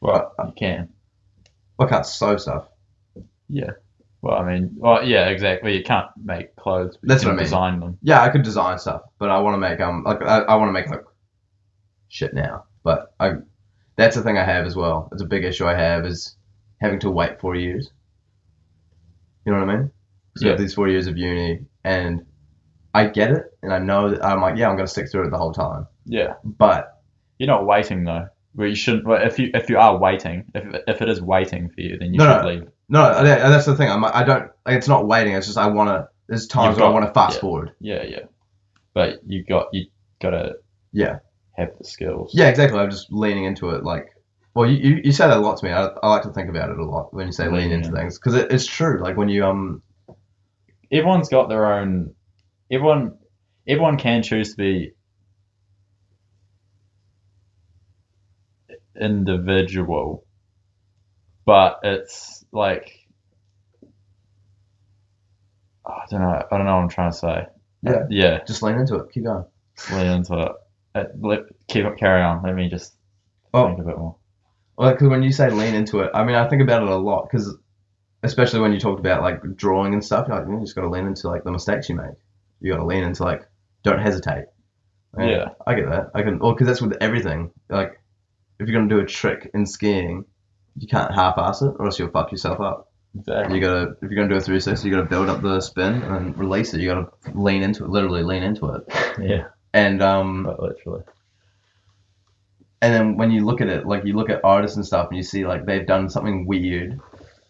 Well, you can. I can't sew stuff. Yeah. Well, I mean, yeah, exactly. You can't make clothes. But That's you what can I mean. design them. Yeah, I could design stuff, but I want to make like I want to make like shit now. But that's the thing I have as well. It's a big issue I have is having to wait 4 years. You know what I mean? So you have these 4 years of uni, and I get it, and I know that I'm like, yeah, I'm gonna stick through it the whole time. Yeah. But You're not waiting though. Where you shouldn't. Well, if you are waiting, if it is waiting for you, then you should leave. no, that's the thing. I don't. Like, it's not waiting. It's just I want to. There's times where I want to fast forward. Yeah, yeah. But you gotta have the skills. Yeah, exactly. I'm just leaning into it. Like, well, you say that a lot to me. I like to think about it a lot when you say lean into things because it's true. Like when you Everyone's got their own. Everyone can choose to be individual, but it's like I don't know what I'm trying to say. Yeah. Just lean into it. Keep going. Lean into it. Carry on. Let me just think a bit more. Well, because when you say lean into it, I mean I think about it a lot because especially when you talked about like drawing and stuff, you're like, you just got to lean into like the mistakes you make. You got to lean into like don't hesitate. Yeah. I get that. Because that's with everything. Like if you're gonna do a trick in skiing, you can't half-ass it, or else you'll fuck yourself up. Exactly. If you're gonna do a 360, you gotta build up the spin and release it. You gotta lean into it, literally lean into it. Yeah. And But literally. and then when you look at it, like you look at artists and stuff, and you see like they've done something weird,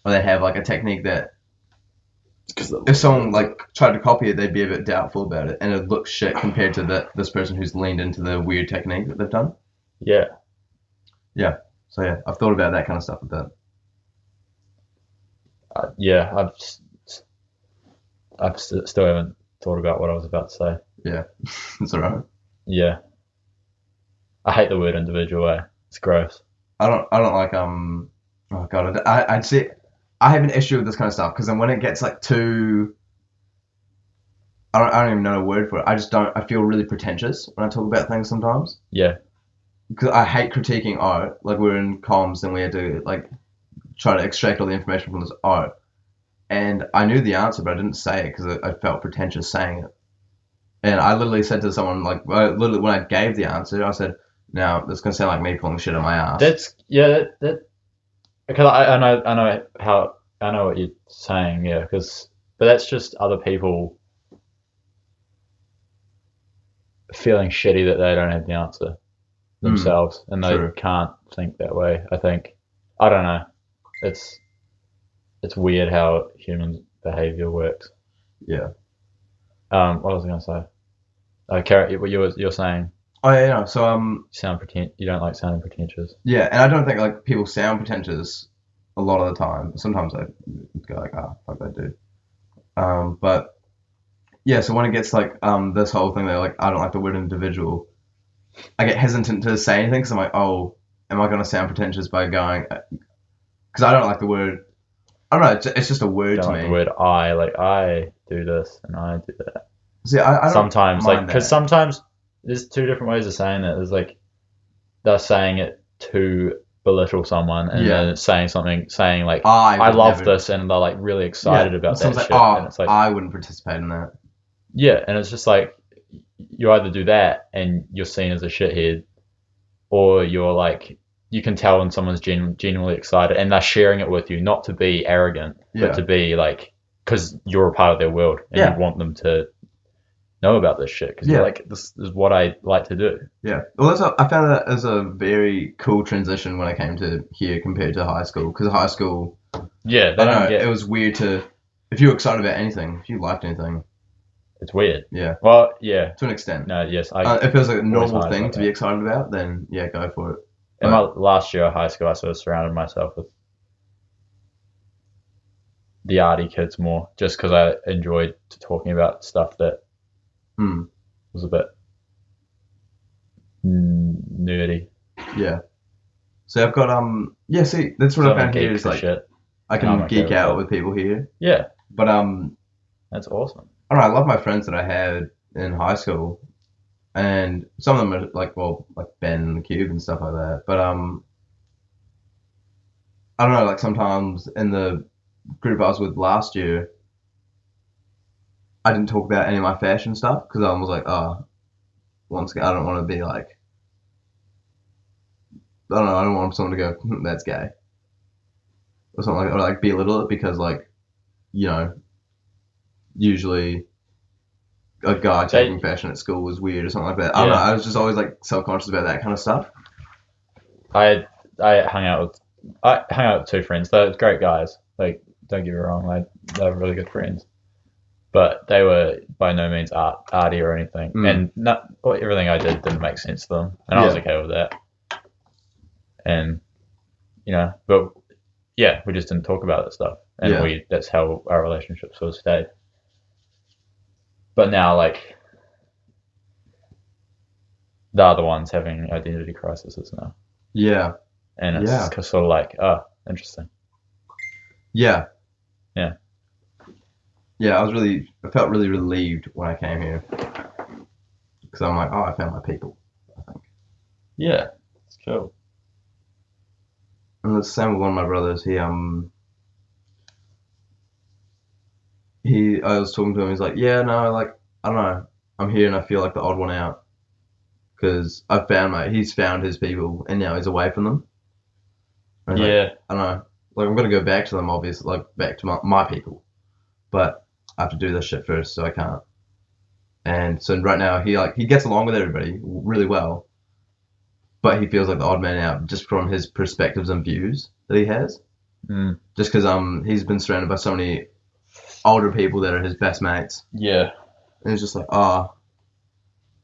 or they have like a technique that if someone like tried to copy it, they'd be a bit doubtful about it, and it looks shit compared to this person who's leaned into the weird technique that they've done. Yeah. So yeah, I've thought about that kind of stuff with that. Yeah, still haven't thought about what I was about to say. Yeah, it's alright. Yeah, I hate the word individual. It's gross. I don't like oh god, I'd say I have an issue with this kind of stuff because then when it gets like too, I don't even know a word for it. I feel really pretentious when I talk about things sometimes. Yeah. Because I hate critiquing art. Like we're in comms and we had to like try to extract all the information from this art, and I knew the answer but I didn't say it because I felt pretentious saying it. And I literally said to someone like, literally when I gave the answer, I said, "Now that's gonna sound like me pulling shit on my ass." That's that because I know what you're saying. Yeah, but that's just other people feeling shitty that they don't have the answer themselves and they true. can't think that way. I think I don't know. It's weird how human behavior works. Yeah. What was I gonna say? Carrot, what you're saying? Oh yeah. So You don't like sounding pretentious. yeah, and I don't think like people sound pretentious a lot of the time. Sometimes I go like, fuck, I do. But yeah, so when it gets like this whole thing that like I don't like the word individual, I get hesitant to say anything because I'm like, oh, am I gonna sound pretentious by going? Because I don't like the word. I don't know. It's just a word Don't to like me. the word I do this and I do that. See, I don't Sometimes like mind because that. sometimes there's two different ways of saying it. There's like they're saying it to belittle someone and Yeah. then it's saying like I would love never- this and they're like really excited about that Someone's shit. like, And it's like I wouldn't participate in that. yeah, and it's just like you either do that and you're seen as a shithead, or you're like you can tell when someone's genuinely excited and they're sharing it with you, not to be arrogant, Yeah. but to be like because you're a part of their world and Yeah. you want them to know about this shit because Yeah. you're like this is what I like to do. Yeah. Well, I found that as a very cool transition when I came to here compared to high school. Because high school, Yeah, they I don't don't know, get it was weird to, if you were excited about anything, if you liked anything, it's weird. yeah, Well, yeah, to an extent. no, yes, If it was like a normal highlight thing about to be that. excited about, then yeah, go for it. In my last year of high school, I sort of surrounded myself with the arty kids more, just because I enjoyed talking about stuff that Hmm. was a bit nerdy. Yeah. So I've got yeah. See, that's what I found here is like shit. I No, I'm can okay geek with out that. with people here, Yeah, but that's awesome. I don't know. I love my friends that I had in high school, and some of them are like, well, like Ben and the Cube and stuff like that. But I don't know. Like sometimes in the group I was with last year, I didn't talk about any of my fashion stuff because I was like, oh, once again, I don't want to be like, I don't know. I don't want someone to go, that's gay, or something like, or like belittle it because like, you know, usually a guy taking fashion at school was weird or something like that. I don't know. I was just always like self-conscious about that kind of stuff. I hung out with two friends. They're great guys. Like, don't get me wrong, they're really good friends. But they were by no means arty or anything, and everything I did didn't make sense to them, and I was okay with that. And but yeah, we just didn't talk about that stuff, and that's how our relationship sort of stayed. But now, like, they're the ones having identity crises now. Yeah. And it's sort of like, oh, interesting. Yeah. Yeah. Yeah, I felt really relieved when I came here. Because I'm like, oh, I found my people, I think. Yeah, it's cool. And the same with one of my brothers. I was talking to him, he's like, yeah, no, like, I don't know, I'm here and I feel like the odd one out. Because he's found his people and now he's away from them. And he's like, I don't know, like, I'm going to go back to them, obviously, like, back to my people. But I have to do this shit first, so I can't. And so right now, he gets along with everybody really well. But he feels like the odd man out just from his perspectives and views that he has. Just because he's been surrounded by so many older people that are his best mates. Yeah. And it's just like, oh,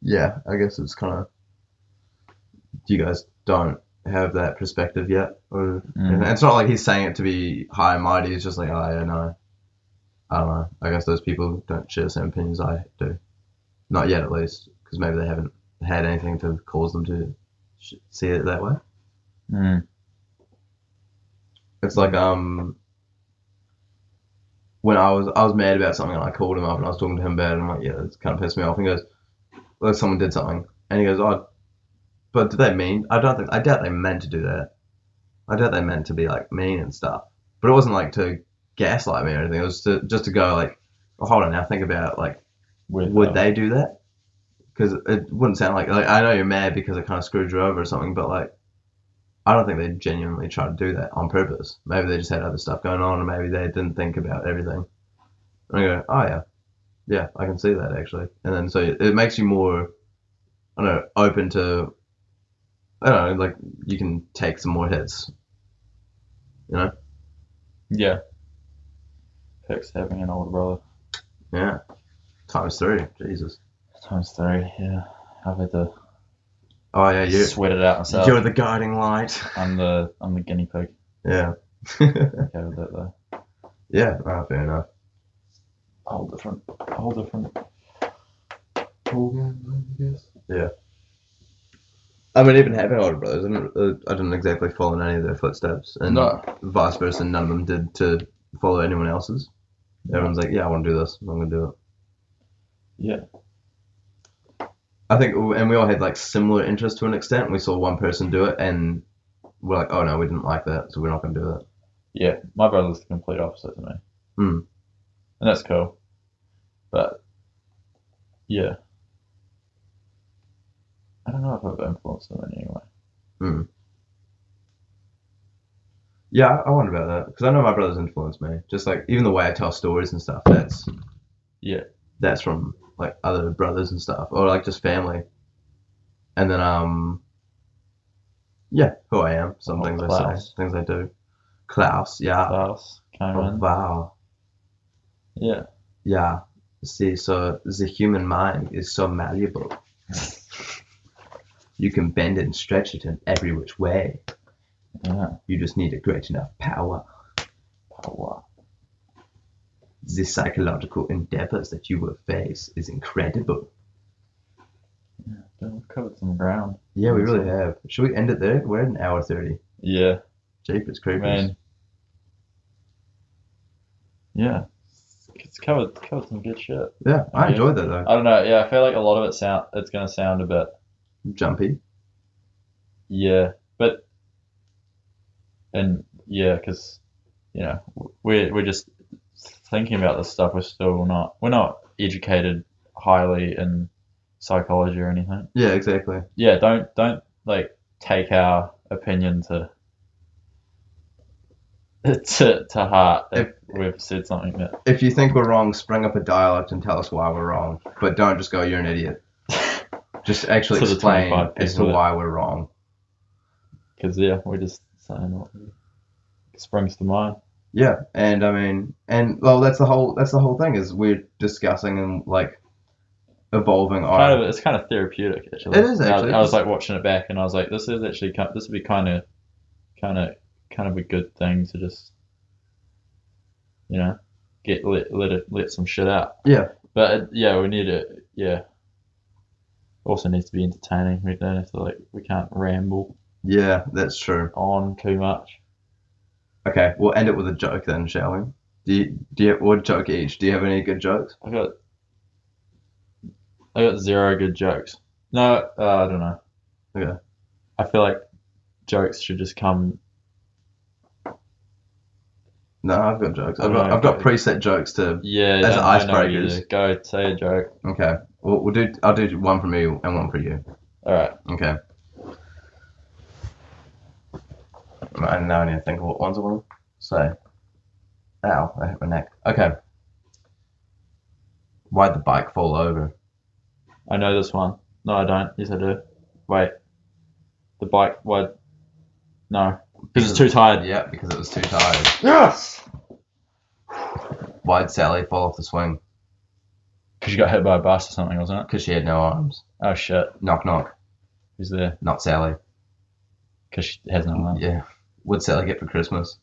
yeah, I guess it's kind of, you guys don't have that perspective yet. Or, and it's not like he's saying it to be high and mighty. It's just like, oh, yeah, no. I don't know. I guess those people don't share the same opinions I do. Not yet, at least, because maybe they haven't had anything to cause them to see it that way. It's like when I was mad about something and I called him up and I was talking to him about it and I'm like, yeah, it's kind of pissed me off. And he goes, well, someone did something, and he goes, oh, but did they mean? I doubt they meant to do that. I doubt they meant to be like mean and stuff. But it wasn't like to gaslight me or anything. It was just to go like, oh, hold on now, think about it. Like, would they do that? Because it wouldn't sound like I know you're mad because it kind of screwed you over or something, but like, I don't think they genuinely tried to do that on purpose. Maybe they just had other stuff going on, and maybe they didn't think about everything. And I go, oh yeah, I can see that actually. And then so it makes you more, I don't know, open to, I don't know, like you can take some more hits, you know? Yeah. Picks having an older brother. Yeah. ×3, Jesus. ×3, yeah. I've had to Oh yeah, you sweat it out myself. You're the guiding light. I'm the guinea pig. Yeah. Okay with that though. Yeah, fair enough. Whole different ballgame, I guess. Yeah. I mean, even having older brothers, I didn't exactly follow in any of their footsteps, and vice versa, none of them did to follow anyone else's. Everyone's like, yeah, I want to do this, I'm going to do it. Yeah. I think, and we all had like similar interests to an extent. We saw one person do it, and we're like, oh no, we didn't like that, so we're not going to do it. Yeah, my brother's the complete opposite to me. And that's cool. But, yeah. I don't know if I've influenced them in any way. Yeah, I wonder about that, because I know my brother's influenced me. Just like, even the way I tell stories and stuff, that's from like other brothers and stuff, or like just family. And then who I am, some things Klaus. I say, things I do. Klaus, Cameron. Oh, wow. Yeah. See, so the human mind is so malleable. You can bend it and stretch it in every which way. Yeah. You just need a great enough power. The psychological endeavors that you will face is incredible. Yeah, we've covered some ground. Yeah, we really have. Should we end it there? We're at an hour 30. Yeah. Jeepers creepers. Man. Yeah. It's covered some good shit. Yeah, I enjoyed that though. I don't know. Yeah, I feel like a lot of it's going to sound a bit jumpy. Yeah, because we're just thinking about this stuff. We're not educated highly in psychology or anything. Yeah, exactly. Yeah, don't like take our opinion to heart if we've said something that. If you think we're wrong, spring up a dialect and tell us why we're wrong. But don't just go, you're an idiot. Just actually explain as to why we're wrong. Because we're just saying what springs to mind. Yeah, and I mean, well, that's the whole thing is we're discussing and like evolving. It's kind of therapeutic actually. It is actually. I was like watching it back and I was like, this would be kind of a good thing to just let some shit out. Yeah. But we need it. Yeah. Also needs to be entertaining. We don't have to we can't ramble. Yeah, that's true. On too much. Okay, we'll end it with a joke then, shall we? Do you what joke each? Do you have any good jokes? I got 0 good jokes. No, I don't know. Okay. I feel like jokes should just come. No, I've got jokes. I've got preset jokes to as icebreakers. Go say a joke. Okay. I'll do one from you and one for you. All right. Okay. I now need to think of what ones I want to say. Ow, I hit my neck. Okay. Why'd the bike fall over? I know this one. No, I don't. Yes, I do. Wait. The bike, what? No. Because it's too tired. Yeah, because it was too tired. Yes! Why'd Sally fall off the swing? Because you got hit by a bus or something, wasn't it? Because she had no arms. Oh shit. Knock knock. Who's there? Not Sally. Because she has no arm. Yeah. What'd Sally get for Christmas?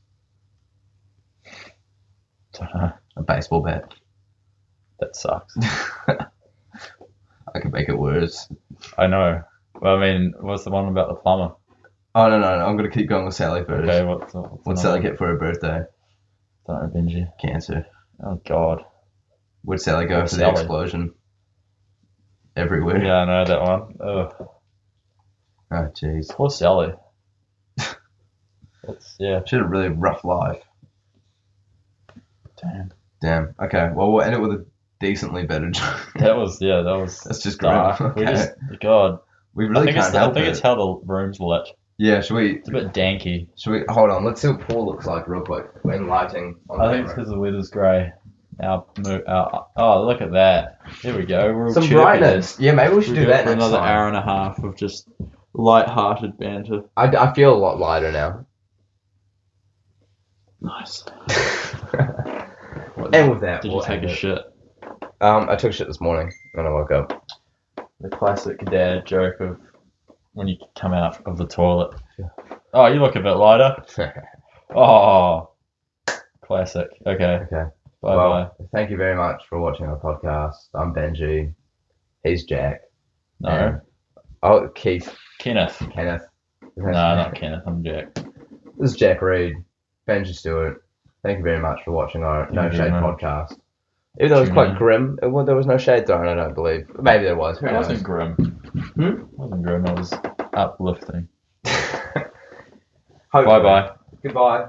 Don't know. A baseball bat. That sucks. I could make it worse. I know. Well, I mean, what's the one about the plumber? Oh, no. I'm going to keep going with Sally first. Okay, What'd Sally get for her birthday? Don't know, Benji. Cancer. Oh god. Where'd Sally go Where'd for the Sally? explosion? Everywhere. Yeah, I know that one. Ugh. Oh, jeez. Poor Sally. Yeah. She had a really rough life. Damn. Okay, well, we'll end it with a decently better joke. That was That's just grim. dark. Okay. God. We really can't help I think it. it's how the room's lit. Yeah, should we It's a bit danky. hold on, let's see what Paul looks like real quick when lighting on I think it's camera. because the weather's grey. Oh, look at that. There we go. We're all Some chirpy. brightness. Yeah, maybe we should We do go that for next another time. hour and a half of just light-hearted banter. I feel a lot lighter now. Nice. And with that, Did we'll you take end a it. shit? I took a shit this morning when I woke up. The classic dad joke of when you come out of the toilet. Oh, you look a bit lighter. Oh, classic. Okay. Okay. Bye-bye. Well, thank you very much for watching our podcast. I'm Benji. He's Jack. No. And- oh, Keith. Kenneth. Kenneth. No, not Kenneth. I'm Jack. This is Jack Reed. Benji Stewart. Thank you very much for watching our No Thank you Shade very much. podcast. Even though it was Tune quite in. grim, there was no shade thrown, I don't believe. Maybe there was. Who It knows? wasn't grim. Hmm? It wasn't grim. It was uplifting. Hopefully. Bye-bye. Goodbye.